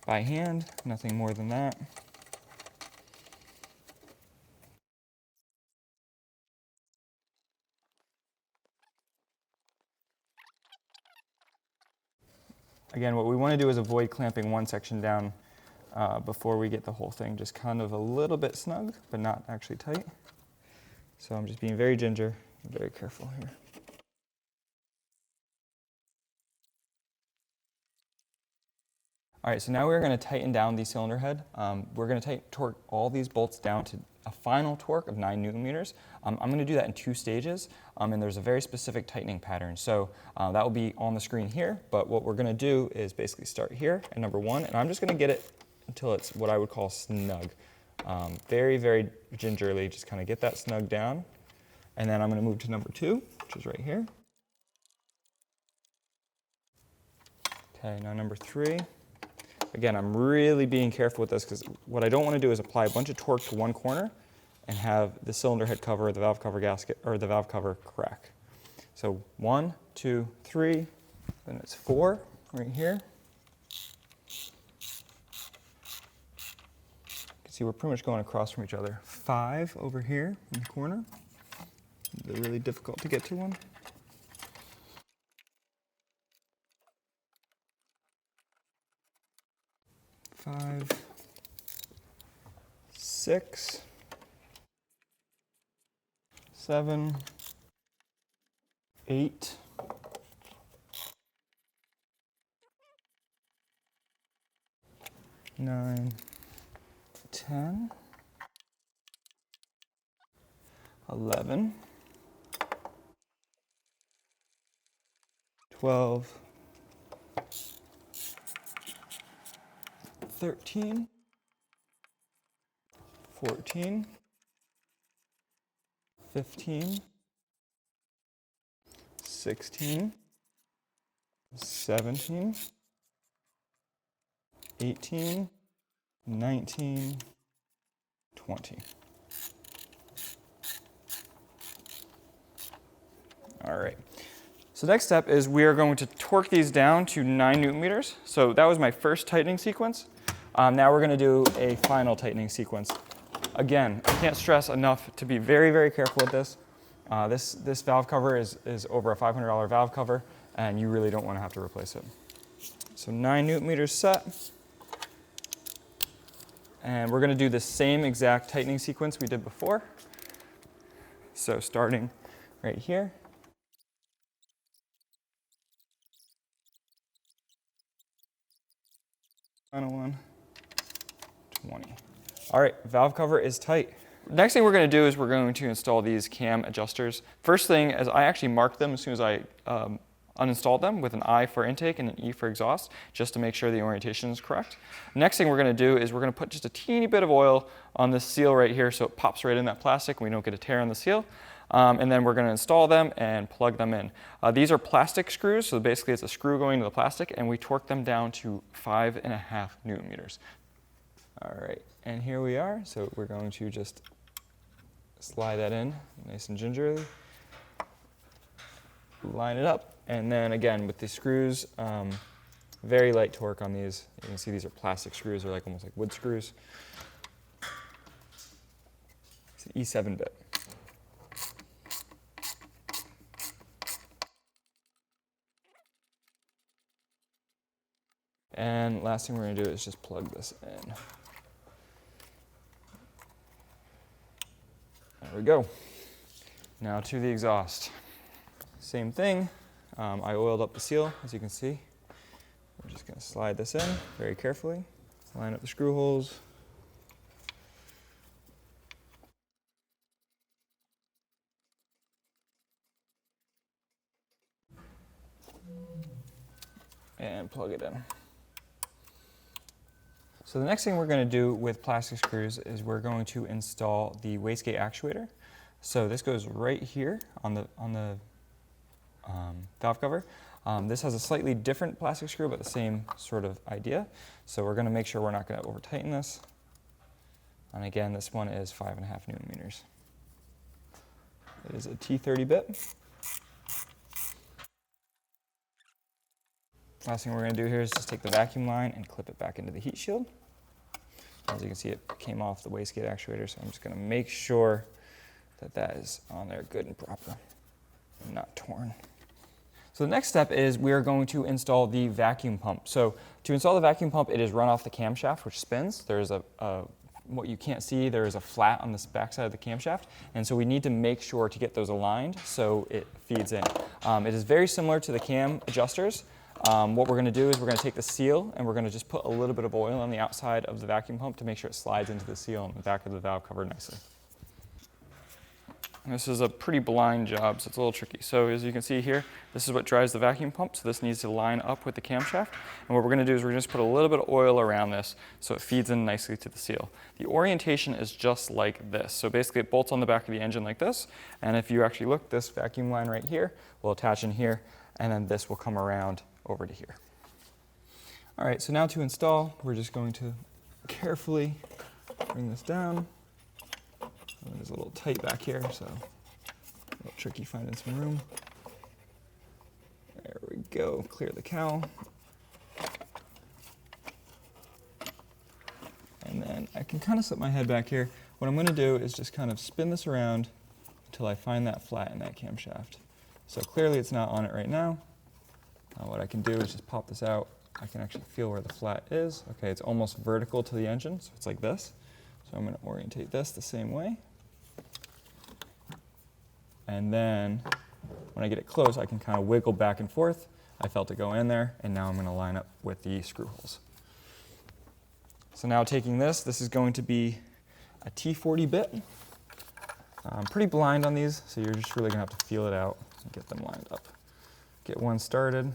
by hand, nothing more than that. Again, what we want to do is avoid clamping one section down before we get the whole thing just kind of a little bit snug, but not actually tight. So I'm just being very ginger and very careful here. All right, so now we're going to tighten down the cylinder head. We're going to torque all these bolts down to a final torque of 9 Newton meters. I'm going to do that in 2 stages, and there's a very specific tightening pattern. So that will be on the screen here, but what we're going to do is basically start here at number 1, and I'm just going to get it until it's what I would call snug. Very, very gingerly, just kind of get that snug down, and then I'm going to move to number 2, which is right here. Okay, now number 3. Again, I'm really being careful with this because what I don't want to do is apply a bunch of torque to one corner and have the cylinder head cover, the valve cover gasket, or the valve cover crack. So 1, 2, 3, then it's 4 right here. You can see we're pretty much going across from each other. 5 over here in the corner. They're really difficult to get to one. 5, 6, 7, 8, 9, 10, 11, 12, 13, 14, 15, 16, 17, 18, 19, 20. All right. So next step is we are going to torque these down to 9 Newton meters. So that was my first tightening sequence. Now we're going to do a final tightening sequence. Again, I can't stress enough to be very, very careful with this. This valve cover is over a $500 valve cover, and you really don't want to have to replace it. So 9 Newton meters set. And we're going to do the same exact tightening sequence we did before. So starting right here. Final one, 20. All right, valve cover is tight. Next thing we're going to do is we're going to install these cam adjusters. First thing is I actually marked them as soon as I uninstalled them with an I for intake and an E for exhaust, just to make sure the orientation is correct. Next thing we're going to do is we're going to put just a teeny bit of oil on this seal right here so it pops right in that plastic and we don't get a tear on the seal. And then we're going to install them and plug them in. These are plastic screws, so basically it's a screw going to the plastic, and we torque them down to 5.5 Newton meters. All right, and here we are. So we're going to just slide that in nice and gingerly, line it up, and then again with the screws, very light torque on these. You can see these are plastic screws, they're like almost like wood screws. It's an E7 bit. And last thing we're going to do is just plug this in. There we go. Now to the exhaust. Same thing. I oiled up the seal, as you can see. We're just going to slide this in very carefully. Line up the screw holes. And plug it in. So the next thing we're going to do with plastic screws is we're going to install the wastegate actuator. So this goes right here on the valve cover. This has a slightly different plastic screw, but the same sort of idea. So we're going to make sure we're not going to over tighten this. And again, this one is 5.5 Newton meters. It is a T30 bit. Last thing we're going to do here is just take the vacuum line and clip it back into the heat shield. As you can see, it came off the wastegate actuator, so I'm just going to make sure that that is on there good and proper and not torn. So the next step is we are going to install the vacuum pump. So to install the vacuum pump, it is run off the camshaft, which spins. There's what you can't see, there is a flat on this backside of the camshaft, and so we need to make sure to get those aligned so it feeds in. It is very similar to the cam adjusters. What we're going to do is we're going to take the seal and we're going to just put a little bit of oil on the outside of the vacuum pump to make sure it slides into the seal on the back of the valve cover nicely. And this is a pretty blind job, so it's a little tricky. So as you can see here, this is what drives the vacuum pump, so this needs to line up with the camshaft. And what we're going to do is we're going to just put a little bit of oil around this so it feeds in nicely to the seal. The orientation is just like this. So basically it bolts on the back of the engine like this, and if you actually look, this vacuum line right here will attach in here, and then this will come around over to here. All right, so now to install, we're just going to carefully bring this down. It is a little tight back here, so a little tricky finding some room. There we go, clear the cowl. And then I can kind of slip my head back here. What I'm going to do is just kind of spin this around until I find that flat in that camshaft. So clearly it's not on it right now. What I can do is just pop this out. I can actually feel where the flat is. Okay, it's almost vertical to the engine, so it's like this. So I'm going to orientate this the same way. And then when I get it close, I can kind of wiggle back and forth. I felt it go in there, and now I'm going to line up with the screw holes. So now taking this is going to be a T40 bit. I'm pretty blind on these, so you're just really going to have to feel it out and get them lined up. Get one started.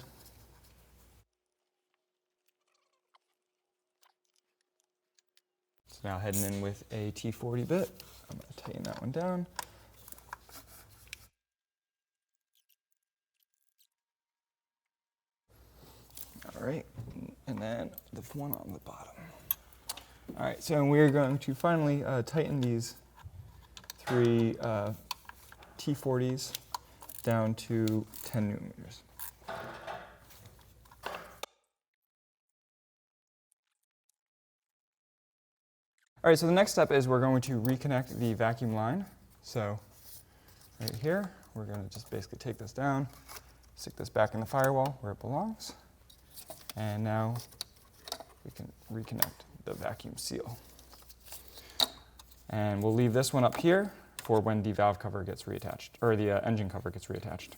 So now heading in with a T40 bit. I'm going to tighten that one down. All right, and then the one on the bottom. All right, so we're going to finally tighten these three T40s down to 10 newton meters. All right, so the next step is we're going to reconnect the vacuum line. So right here, we're going to just basically take this down, stick this back in the firewall where it belongs, and now we can reconnect the vacuum seal. And we'll leave this one up here for when the valve cover gets reattached, or the engine cover gets reattached.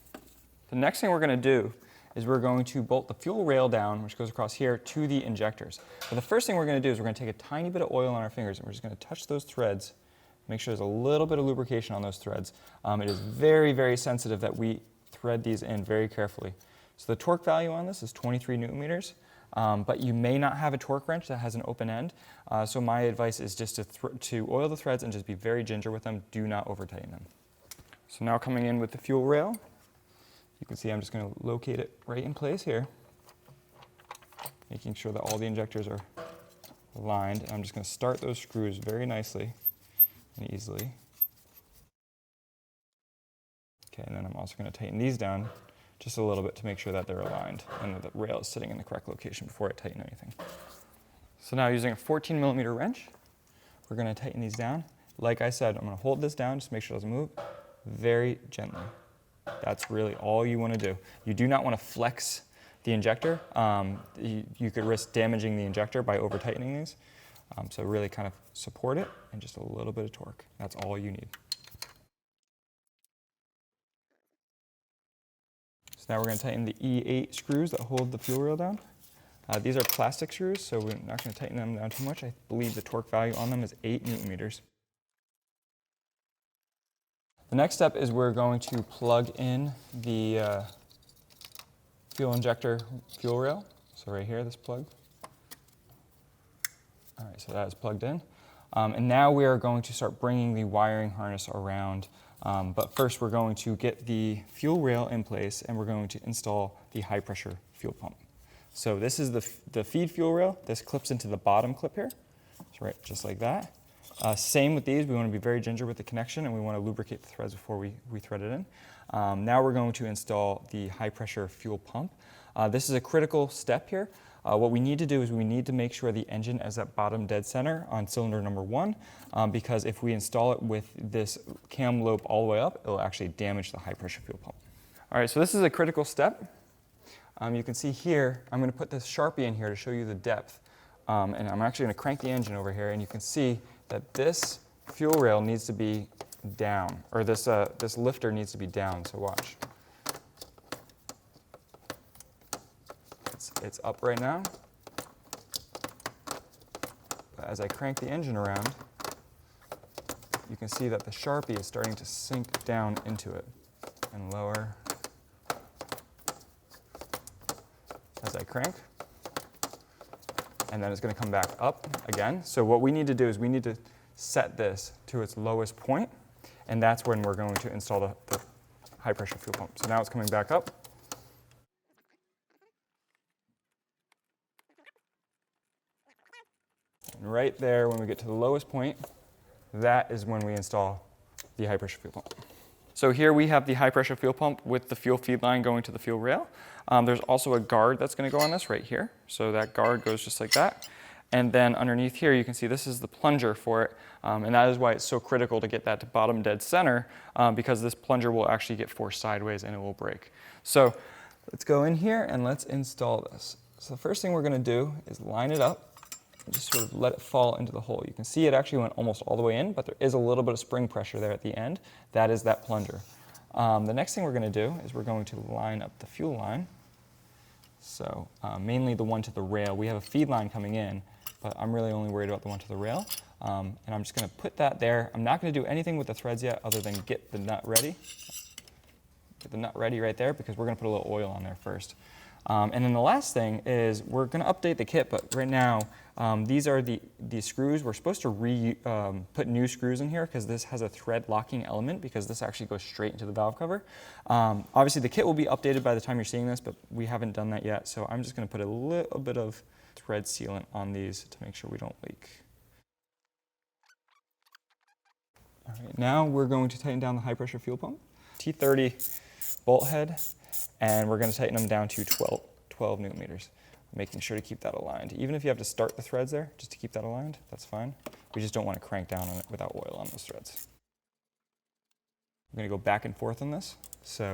The next thing we're going to do is we're going to bolt the fuel rail down, which goes across here, to the injectors. But the first thing we're going to do is we're going to take a tiny bit of oil on our fingers, and we're just going to touch those threads, make sure there's a little bit of lubrication on those threads. It is very, very sensitive that we thread these in very carefully. So the torque value on this is 23 newton meters, but you may not have a torque wrench that has an open end. So my advice is just to oil the threads and just be very ginger with them. Do not over tighten them. So now coming in with the fuel rail, you can see I'm just going to locate it right in place here, making sure that all the injectors are aligned. And I'm just going to start those screws very nicely and easily. Okay, and then I'm also going to tighten these down just a little bit to make sure that they're aligned and that the rail is sitting in the correct location before I tighten anything. So now using a 14 millimeter wrench, we're going to tighten these down. Like I said, I'm going to hold this down just to make sure it doesn't move very gently. That's really all you want to do. You do not want to flex the injector. You could risk damaging the injector by over tightening these. So really kind of support it and just a little bit of torque. That's all you need. So now we're going to tighten the E8 screws that hold the fuel rail down. These are plastic screws, so we're not going to tighten them down too much. I believe the torque value on them is 8 newton meters. The next step is we're going to plug in the fuel injector fuel rail. So right here, this plug. All right, so that is plugged in. And now we are going to start bringing the wiring harness around. But first we're going to get the fuel rail in place and we're going to install the high pressure fuel pump. So this is the feed fuel rail. This clips into the bottom clip here. So right, just like that. Same with these, we want to be very ginger with the connection and we want to lubricate the threads before we thread it in. Now we're going to install the high pressure fuel pump. This is a critical step here. What we need to do is we need to make sure the engine is at bottom dead center on cylinder number 1, because if we install it with this cam lobe all the way up, it'll actually damage the high pressure fuel pump. All right, so this is a critical step. You can see here, I'm going to put this Sharpie in here to show you the depth. And I'm actually going to crank the engine over here, and you can see that this fuel rail needs to be down, or this lifter needs to be down, so watch. It's up right now, but as I crank the engine around, you can see that the Sharpie is starting to sink down into it, and lower as I crank. And then it's going to come back up again. So what we need to do is we need to set this to its lowest point, and that's when we're going to install the high pressure fuel pump. So now it's coming back up. And right there, when we get to the lowest point, that is when we install the high pressure fuel pump. So here we have the high pressure fuel pump with the fuel feed line going to the fuel rail. There's also a guard that's going to go on this right here. So that guard goes just like that. And then underneath here, you can see this is the plunger for it. And that is why it's so critical to get that to bottom dead center, because this plunger will actually get forced sideways and it will break. So let's go in here and let's install this. So the first thing we're going to do is line it up and just sort of let it fall into the hole. You can see it actually went almost all the way in, but there is a little bit of spring pressure there at the end. That is that plunger. The next thing we're going to do is we're going to line up the fuel line. So mainly the one to the rail. We have a feed line coming in, but I'm really only worried about the one to the rail. And I'm just going to put that there. I'm not going to do anything with the threads yet other than get the nut ready. Get the nut ready right there because we're going to put a little oil on there first. And then the last thing is we're going to update the kit, but right now these are the screws. We're supposed to put new screws in here because this has a thread locking element because this actually goes straight into the valve cover. Obviously the kit will be updated by the time you're seeing this, but we haven't done that yet. So I'm just going to put a little bit of thread sealant on these to make sure we don't leak. All right, now we're going to tighten down the high pressure fuel pump. T30 bolt head, and we're going to tighten them down to 12 newton meters, making sure to keep that aligned. Even if you have to start the threads there, just to keep that aligned, that's fine. We just don't want to crank down on it without oil on those threads. I'm going to go back and forth on this. So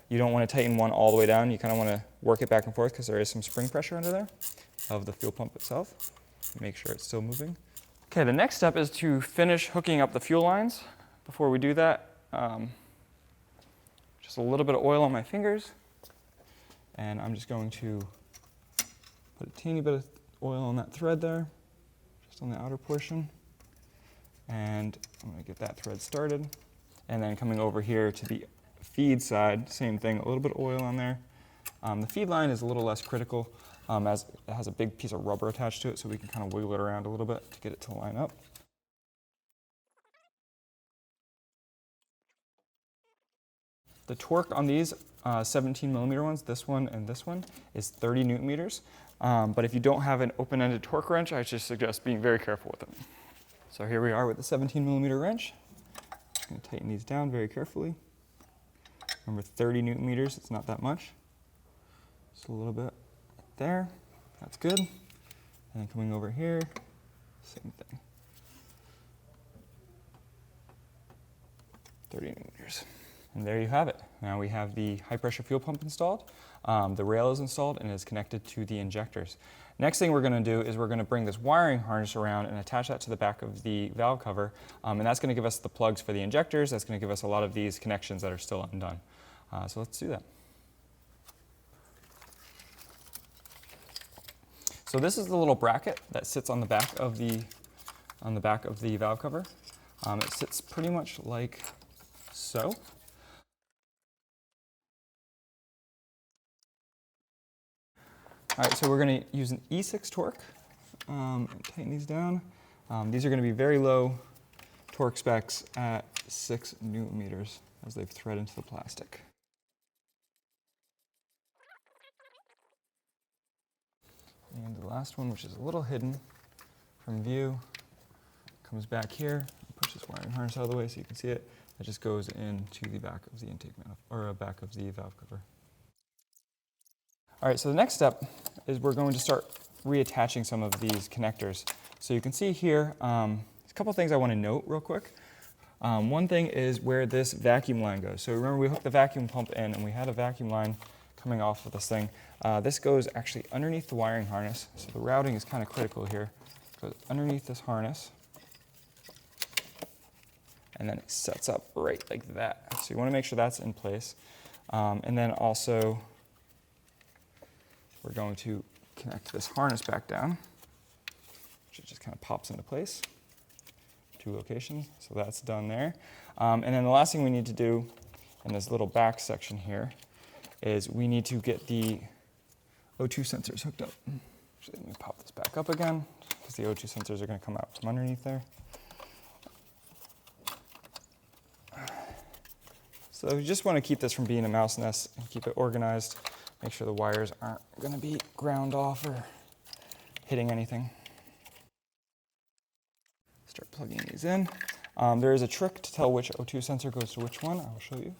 you don't want to tighten one all the way down. You kind of want to work it back and forth because there is some spring pressure under there of the fuel pump itself. Make sure it's still moving. Okay, the next step is to finish hooking up the fuel lines. Before we do that, just a little bit of oil on my fingers, and I'm just going to put a teeny bit of oil on that thread there, just on the outer portion, and I'm going to get that thread started. And then coming over here to the feed side, same thing, a little bit of oil on there. The feed line is a little less critical as it has a big piece of rubber attached to it, so we can kind of wiggle it around a little bit to get it to line up. The torque on these 17 millimeter ones, this one and this one, is 30 newton meters. But if you don't have an open-ended torque wrench, I just suggest being very careful with it. So here we are with the 17 millimeter wrench. I'm going to tighten these down very carefully. Remember, 30 newton meters, it's not that much. Just a little bit right there, that's good. And then coming over here, same thing. 30 newton meters. And there you have it. Now we have the high pressure fuel pump installed, the rail is installed and is connected to the injectors. Next thing we're going to do is we're going to bring this wiring harness around and attach that to the back of the valve cover, and that's going to give us the plugs for the injectors. That's going to give us a lot of these connections that are still undone. So let's do that. So this is the little bracket that sits on the back of the valve cover. It sits pretty much like so. All right, so we're going to use an E6 torque. Tighten these down. These are going to be very low torque specs at 6 newton meters as they've thread into the plastic. And the last one, which is a little hidden from view, comes back here. Push this wiring harness out of the way so you can see it. It just goes into the back of the intake manifold, or back of the valve cover. All right, so the next step is we're going to start reattaching some of these connectors. So you can see here, a couple things I want to note real quick. One thing is where this vacuum line goes. So remember we hooked the vacuum pump in and we had a vacuum line coming off of this thing. This goes actually underneath the wiring harness. So the routing is kind of critical here. It goes underneath this harness. And then it sets up right like that. So you want to make sure that's in place. And then also, we're going to connect this harness back down, which just kind of pops into place. 2 locations, so that's done there. And then the last thing we need to do in this little back section here is we need to get the O2 sensors hooked up. Actually, let me pop this back up again, because the O2 sensors are going to come out from underneath there. So you just want to keep this from being a mouse nest and keep it organized. Make sure the wires aren't going to be ground off or hitting anything. Start plugging these in. There is a trick to tell which O2 sensor goes to which one. I will show you.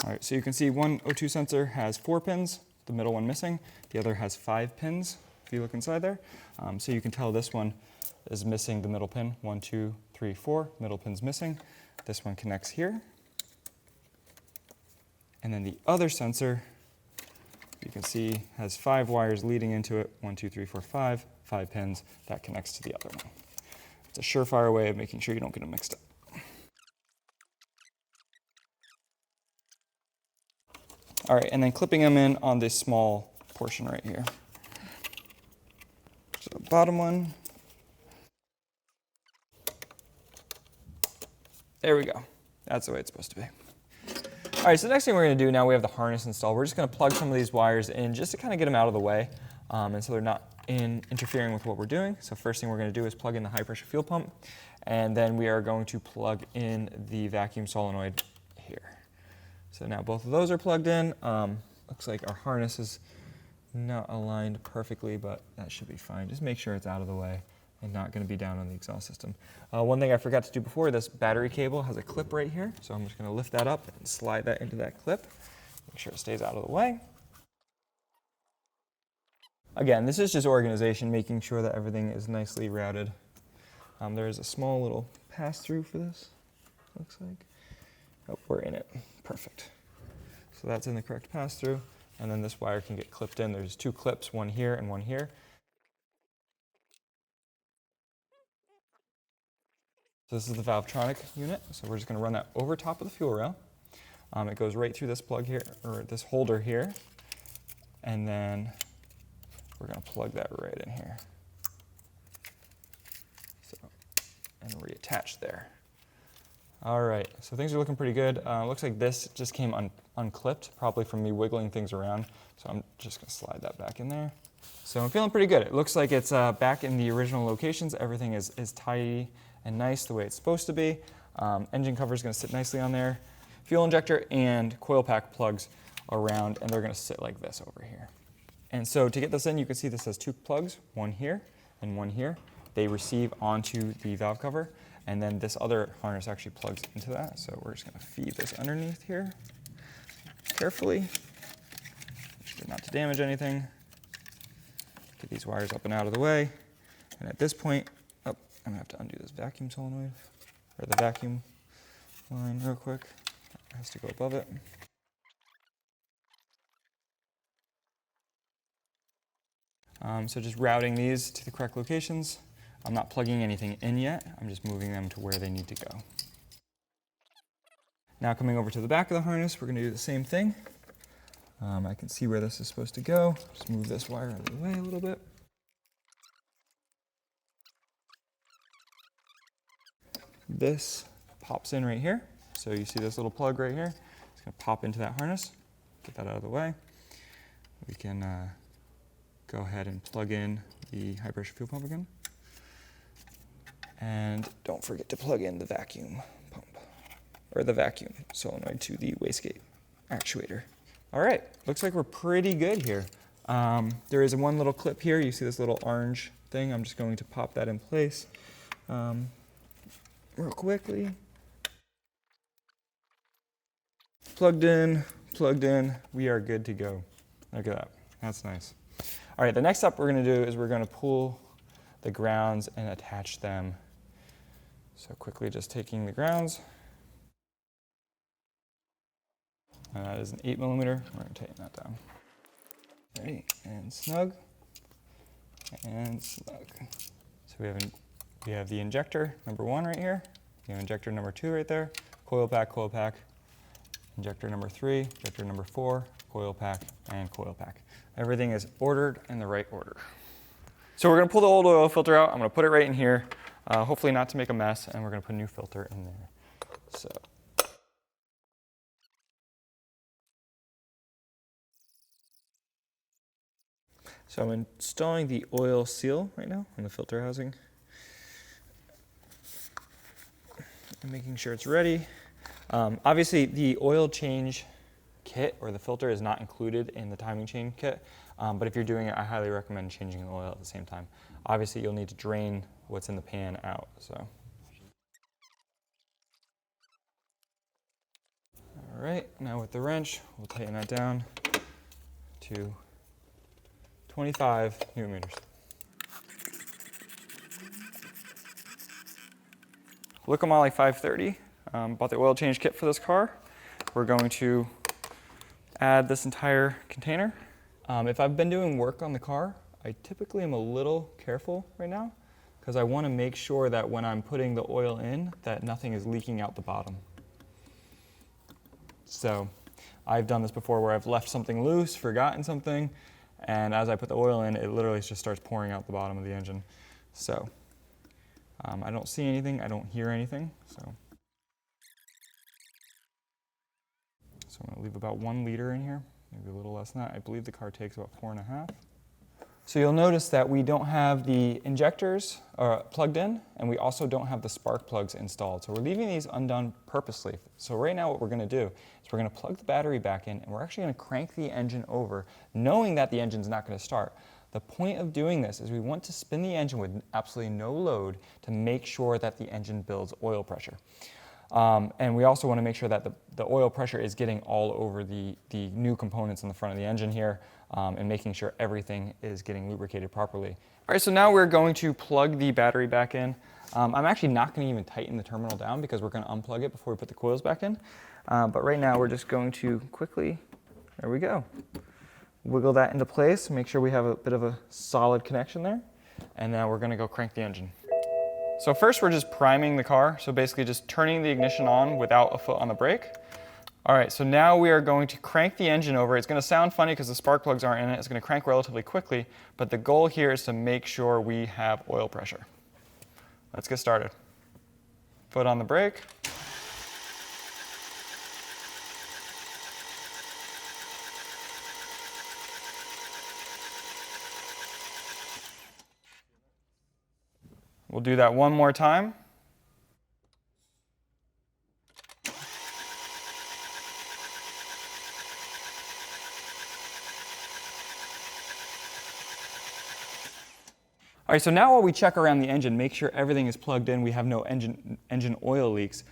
All right, so you can see one O2 sensor has 4 pins, the middle one missing. The other has 5 pins, if you look inside there. So you can tell this one is missing the middle pin. 1, 2, 3, 4, middle pin's missing. This one connects here. And then the other sensor, you can see, has 5 wires leading into it. 1, 2, 3, 4, 5 pins. That connects to the other one. It's a surefire way of making sure you don't get them mixed up. All right, and then clipping them in on this small portion right here. So the bottom one. There we go. That's the way it's supposed to be. All right, so the next thing we're going to do now, we have the harness installed. We're just going to plug some of these wires in just to kind of get them out of the way, and so they're not interfering with what we're doing. So first thing we're going to do is plug in the high pressure fuel pump, and then we are going to plug in the vacuum solenoid here. So now both of those are plugged in. Looks like our harness is not aligned perfectly, but that should be fine. Just make sure it's out of the way and not going to be down on the exhaust system. One thing I forgot to do before, this battery cable has a clip right here, so I'm just going to lift that up and slide that into that clip. Make sure it stays out of the way. Again, this is just organization, making sure that everything is nicely routed. There is a small little pass-through for this, looks like. Oh, we're in it. Perfect. So that's in the correct pass-through, and then this wire can get clipped in. There's two clips, one here and one here. So this is the Valvetronic unit, so we're just going to run that over top of the fuel rail. It goes right through this plug here, or this holder here, and then we're going to plug that right in here. So, and reattach there. All right, so things are looking pretty good. Looks like this just came unclipped, probably from me wiggling things around, so I'm just going to slide that back in there. So I'm feeling pretty good. It looks like it's back in the original locations. Everything is tidy and nice the way it's supposed to be. Engine cover is going to sit nicely on there. Fuel injector and coil pack plugs around, and they're going to sit like this over here. And so to get this in, you can see this has two plugs, one here and one here. They receive onto the valve cover, and then this other harness actually plugs into that. So we're just going to feed this underneath here carefully, make sure not to damage anything. Get these wires up and out of the way. And at this point, I'm going to have to undo this vacuum solenoid, or the vacuum line real quick. It has to go above it. So just routing these to the correct locations. I'm not plugging anything in yet. I'm just moving them to where they need to go. Now coming over to the back of the harness, we're going to do the same thing. I can see where this is supposed to go. Just move this wire out of the way a little bit. This pops in right here. So you see this little plug right here. It's going to pop into that harness. Get that out of the way. We can go ahead and plug in the high pressure fuel pump again. And don't forget to plug in the vacuum pump, or the vacuum solenoid to the wastegate actuator. All right, looks like we're pretty good here. There is one little clip here. You see this little orange thing. I'm just going to pop that in place real quickly. Plugged in, we are good to go. Look at that, that's nice. All right, the next step we're gonna do is we're gonna pull the grounds and attach them. So quickly just taking the grounds, and that is an 8mm, we're gonna tighten that down. Ready, and snug, and snug. So we have the injector, number 1 right here, we have injector number 2 right there, coil pack, injector number 3, injector number 4, coil pack, and coil pack. Everything is ordered in the right order. So we're going to pull the old oil filter out. I'm going to put it right in here, hopefully not to make a mess, and we're going to put a new filter in there. So I'm installing the oil seal right now on the filter housing. And making sure it's ready. Obviously the oil change kit or the filter is not included in the timing chain kit, but if you're doing it, I highly recommend changing the oil at the same time. Obviously you'll need to drain what's in the pan out. So. All right, now with the wrench, we'll tighten that down to 25 Newton meters. Licomali 530, bought the oil change kit for this car. We're going to add this entire container. If I've been doing work on the car, I typically am a little careful right now because I want to make sure that when I'm putting the oil in, that nothing is leaking out the bottom. So I've done this before where I've left something loose, forgotten something, and as I put the oil in, it literally just starts pouring out the bottom of the engine. So I don't see anything, I don't hear anything. So So I'm going to leave about 1 liter in here, maybe a little less than that. I believe the car takes about 4.5. So you'll notice that we don't have the injectors plugged in, and we also don't have the spark plugs installed. So we're leaving these undone purposely. So right now what we're going to do is we're going to plug the battery back in, and we're actually going to crank the engine over, knowing that the engine's not going to start. The point of doing this is we want to spin the engine with absolutely no load to make sure that the engine builds oil pressure. And we also want to make sure that the oil pressure is getting all over the new components in the front of the engine here, and making sure everything is getting lubricated properly. All right, so now we're going to plug the battery back in. I'm actually not going to even tighten the terminal down because we're going to unplug it before we put the coils back in. But right now we're just going to quickly, there we go, wiggle that into place, make sure we have a bit of a solid connection there, and now we're going to go crank the engine. So first we're just priming the car, so basically just turning the ignition on without a foot on the brake. All right, so now we are going to crank the engine over. It's going to sound funny because the spark plugs aren't in it. It's going to crank relatively quickly, but the goal here is to make sure we have oil pressure. Let's get started. Foot on the brake. We'll do that one more time. All right, so now while we check around the engine, make sure everything is plugged in, we have no engine oil leaks.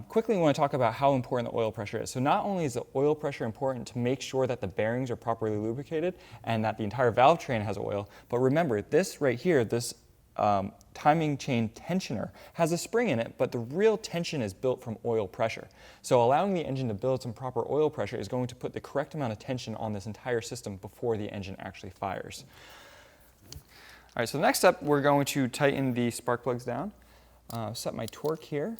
Quickly, we want to talk about how important the oil pressure is. So not only is the oil pressure important to make sure that the bearings are properly lubricated and that the entire valve train has oil, but remember, this right here, this timing chain tensioner has a spring in it, but the real tension is built from oil pressure. So allowing the engine to build some proper oil pressure is going to put the correct amount of tension on this entire system before the engine actually fires. All right, so the next step, we're going to tighten the spark plugs down. Set my torque here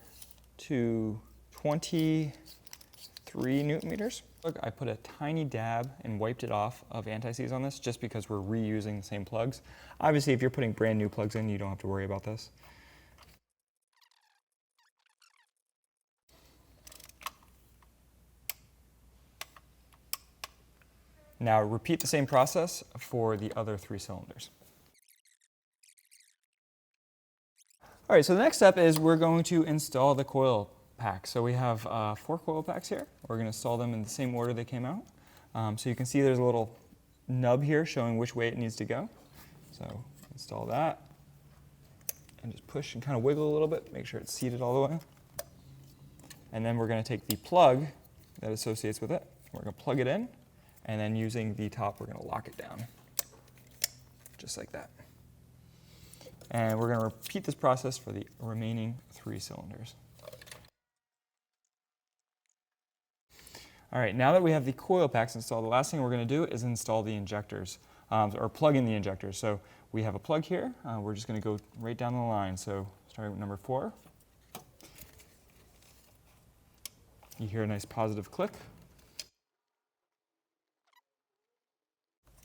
to 23 Newton meters. Look, I put a tiny dab and wiped it off of anti-seize on this just because we're reusing the same plugs. Obviously, if you're putting brand new plugs in, you don't have to worry about this. Now repeat the same process for the other 3 cylinders. All right, so the next step is we're going to install the coil pack. So we have 4 coil packs here. We're going to install them in the same order they came out. So you can see there's a little nub here showing which way it needs to go. So install that and just push and kind of wiggle a little bit, make sure it's seated all the way. And then we're going to take the plug that associates with it. We're going to plug it in, and then using the top, we're going to lock it down, just like that. And we're going to repeat this process for the remaining 3 cylinders. All right, now that we have the coil packs installed, the last thing we're going to do is install the injectors, or plug in the injectors. So we have a plug here. We're just going to go right down the line. So starting with number 4. You hear a nice positive click.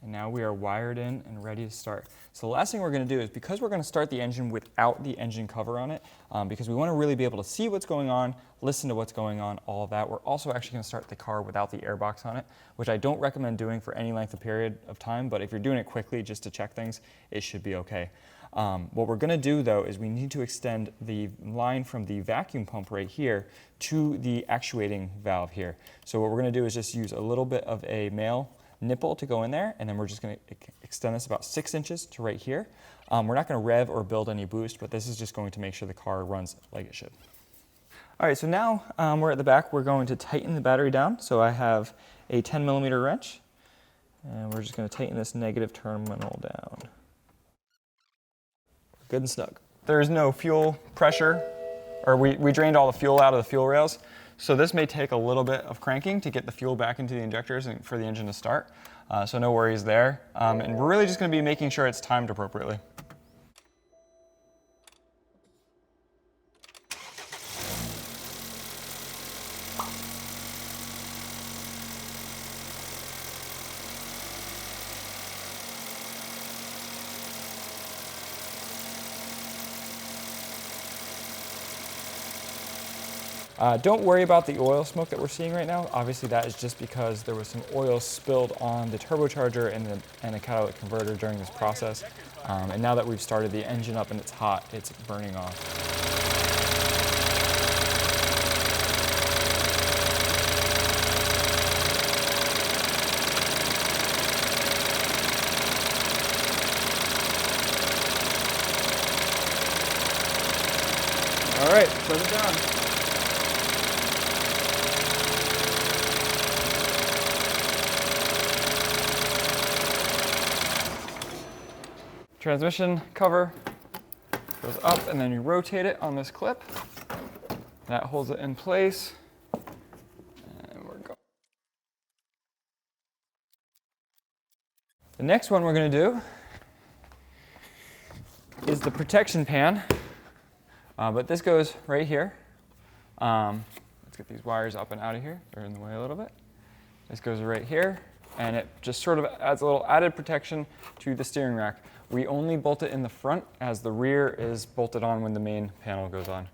And now we are wired in and ready to start. So the last thing we're going to do is, because we're going to start the engine without the engine cover on it, because we want to really be able to see what's going on, listen to what's going on, all of that, we're also actually going to start the car without the airbox on it, which I don't recommend doing for any length of period of time, but if you're doing it quickly just to check things, it should be okay. What we're going to do, though, is we need to extend the line from the vacuum pump right here to the actuating valve here. So what we're going to do is just use a little bit of a male nipple to go in there, and then we're just going to extend this about 6 inches to right here. We're not going to rev or build any boost, but this is just going to make sure the car runs like it should. All right, so now we're at the back. We're going to tighten the battery down. So I have a 10 millimeter wrench, and we're just going to tighten this negative terminal down. Good and snug. There's no fuel pressure, or we drained all the fuel out of the fuel rails. So this may take a little bit of cranking to get the fuel back into the injectors and for the engine to start. So no worries there. And we're really just going to be making sure it's timed appropriately. Don't worry about the oil smoke that we're seeing right now. Obviously that is just because there was some oil spilled on the turbocharger and the catalytic converter during this process. And now that we've started the engine up and it's hot, it's burning off. All right, shut it down. Transmission cover goes up and then you rotate it on this clip. That holds it in place. And we're going. The next one we're going to do is the protection pan. But this goes right here. Let's get these wires up and out of here. They're in the way a little bit. This goes right here, and it just sort of adds a little added protection to the steering rack. We only bolt it in the front, as the rear is bolted on when the main panel goes on.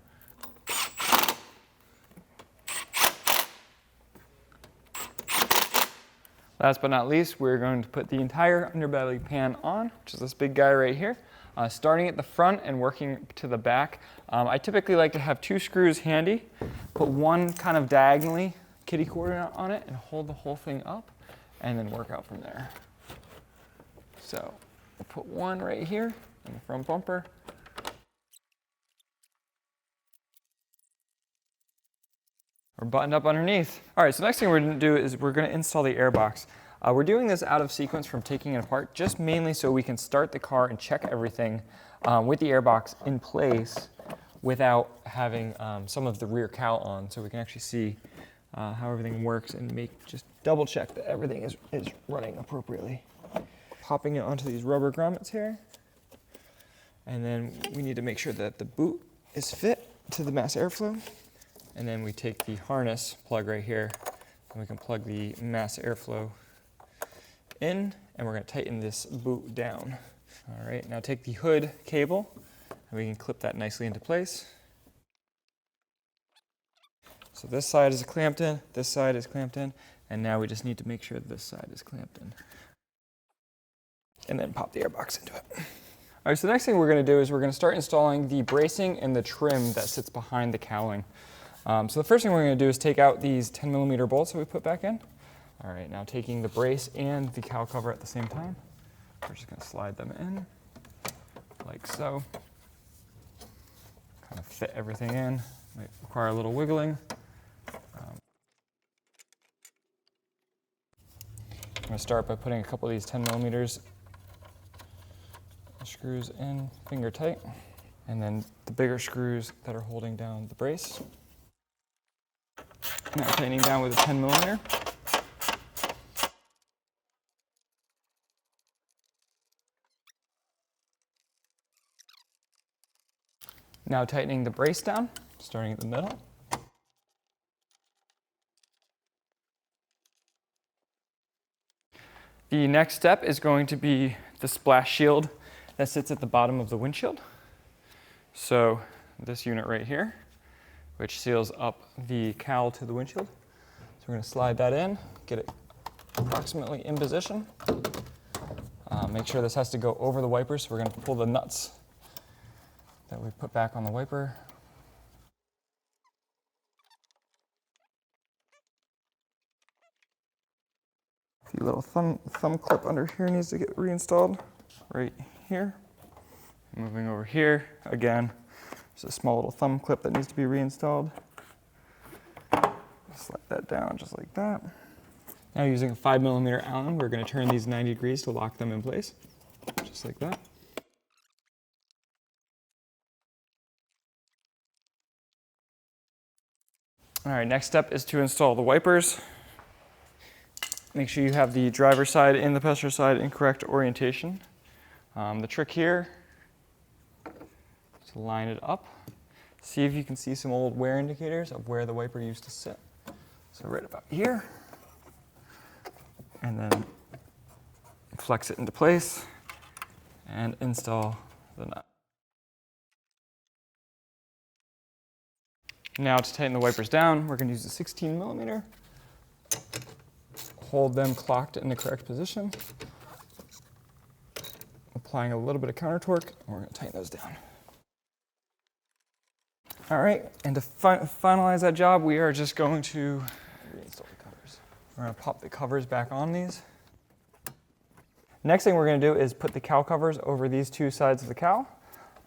Last but not least, we're going to put the entire underbelly pan on, which is this big guy right here. Starting at the front and working to the back. I typically like to have 2 screws handy, put one kind of diagonally kitty corner on it and hold the whole thing up and then work out from there. So we'll put one right here in the front bumper. We're buttoned up underneath. All right, so next thing we're gonna do is we're gonna install the airbox. We're doing this out of sequence from taking it apart, just mainly so we can start the car and check everything with the airbox in place without having some of the rear cowl on, so we can actually see how everything works and just double check that everything is running appropriately. Popping it onto these rubber grommets here. And then we need to make sure that the boot is fit to the mass airflow. And then we take the harness plug right here and we can plug the mass airflow in, and we're going to tighten this boot down. All right, now take the hood cable and we can clip that nicely into place. So this side is clamped in, this side is clamped in, and now we just need to make sure this side is clamped in. And then pop the airbox into it. All right, so the next thing we're going to do is we're going to start installing the bracing and the trim that sits behind the cowling. So the first thing we're going to do is take out these 10mm bolts that we put back in. All right, now taking the brace and the cowl cover at the same time, we're just going to slide them in like so. Kind of fit everything in. Might require a little wiggling. I'm going to start by putting a couple of these 10mm screws in finger tight, and then the bigger screws that are holding down the brace. Now tightening down with a 10mm. Now tightening the brace down, starting at the middle. The next step is going to be the splash shield that sits at the bottom of the windshield. So this unit right here, which seals up the cowl to the windshield. So we're going to slide that in, get it approximately in position. Make sure this has to go over the wipers, so we're going to pull the nuts that we put back on the wiper. A few little thumb clip under here needs to get reinstalled right here. Moving over here, again, there's a small little thumb clip that needs to be reinstalled. Slide that down just like that. Now using a 5mm Allen, we're going to turn these 90 degrees to lock them in place, just like that. All right, next step is to install the wipers. Make sure you have the driver's side and the passenger side in correct orientation. The trick here is to line it up. See if you can see some old wear indicators of where the wiper used to sit. So right about here. And then flex it into place and install the nut. Now to tighten the wipers down, we're going to use a 16 millimeter. Hold them clocked in the correct position. Applying a little bit of counter torque, and we're going to tighten those down. All right, and to finalize that job, we are just going to reinstall the covers. We're going to pop the covers back on these. Next thing we're going to do is put the cowl covers over these two sides of the cowl,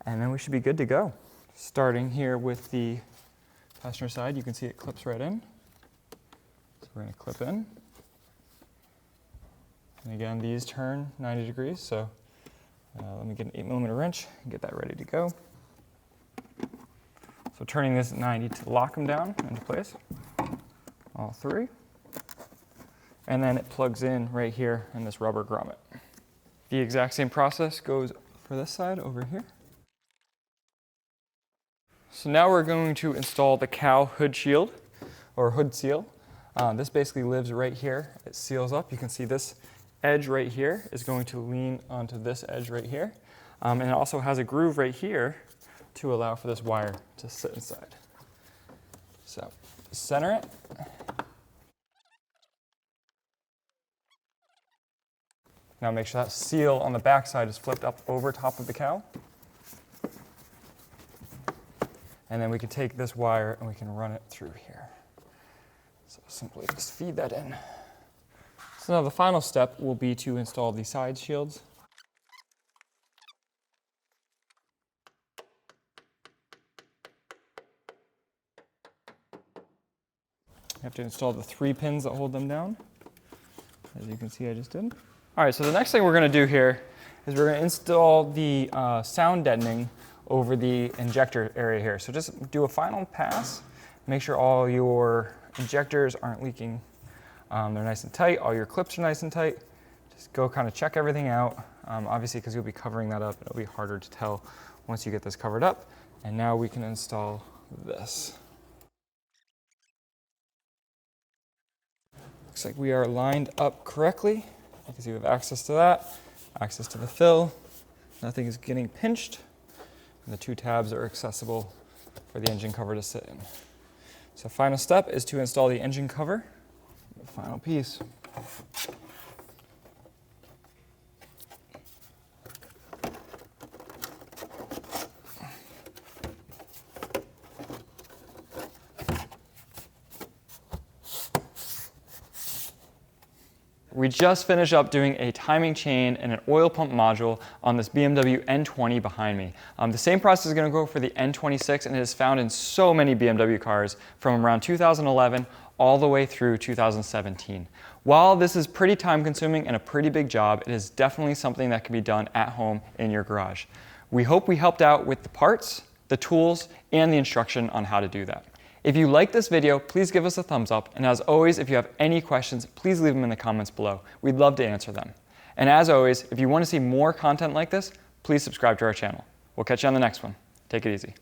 and then we should be good to go. Starting here with the passenger side, you can see it clips right in. So we're going to clip in. And again, these turn 90 degrees, so let me get an 8 millimeter wrench and get that ready to go. So turning this at 90 to lock them down into place, all three. And then it plugs in right here in this rubber grommet. The exact same process goes for this side over here. So now we're going to install the cowl hood shield, or hood seal. This basically lives right here. It seals up. You can see this edge right here is going to lean onto this edge right here. And it also has a groove right here to allow for this wire to sit inside. So center it. Now make sure that seal on the back side is flipped up over top of the cowl. And then we can take this wire and we can run it through here. So simply just feed that in. So now the final step will be to install the side shields. You have to install the 3 pins that hold them down. As you can see, I just did. All right, so the next thing we're going to do here is we're going to install the sound deadening over the injector area here. So just do a final pass. Make sure all your injectors aren't leaking. They're nice and tight. All your clips are nice and tight. Just go kind of check everything out. Obviously, because you'll be covering that up, it'll be harder to tell once you get this covered up. And now we can install this. Looks like we are lined up correctly. You can see we have access to that, access to the fill. Nothing is getting pinched. And the 2 tabs are accessible for the engine cover to sit in. So final step is to install the engine cover. The final piece. We just finished up doing a timing chain and an oil pump module on this BMW N20 behind me. The same process is going to go for the N26, and it is found in so many BMW cars from around 2011 all the way through 2017. While this is pretty time consuming and a pretty big job, it is definitely something that can be done at home in your garage. We hope we helped out with the parts, the tools, and the instruction on how to do that. If you like this video, please give us a thumbs up, and as always, if you have any questions, please leave them in the comments below. We'd love to answer them. And as always, if you want to see more content like this, please subscribe to our channel. We'll catch you on the next one. Take it easy.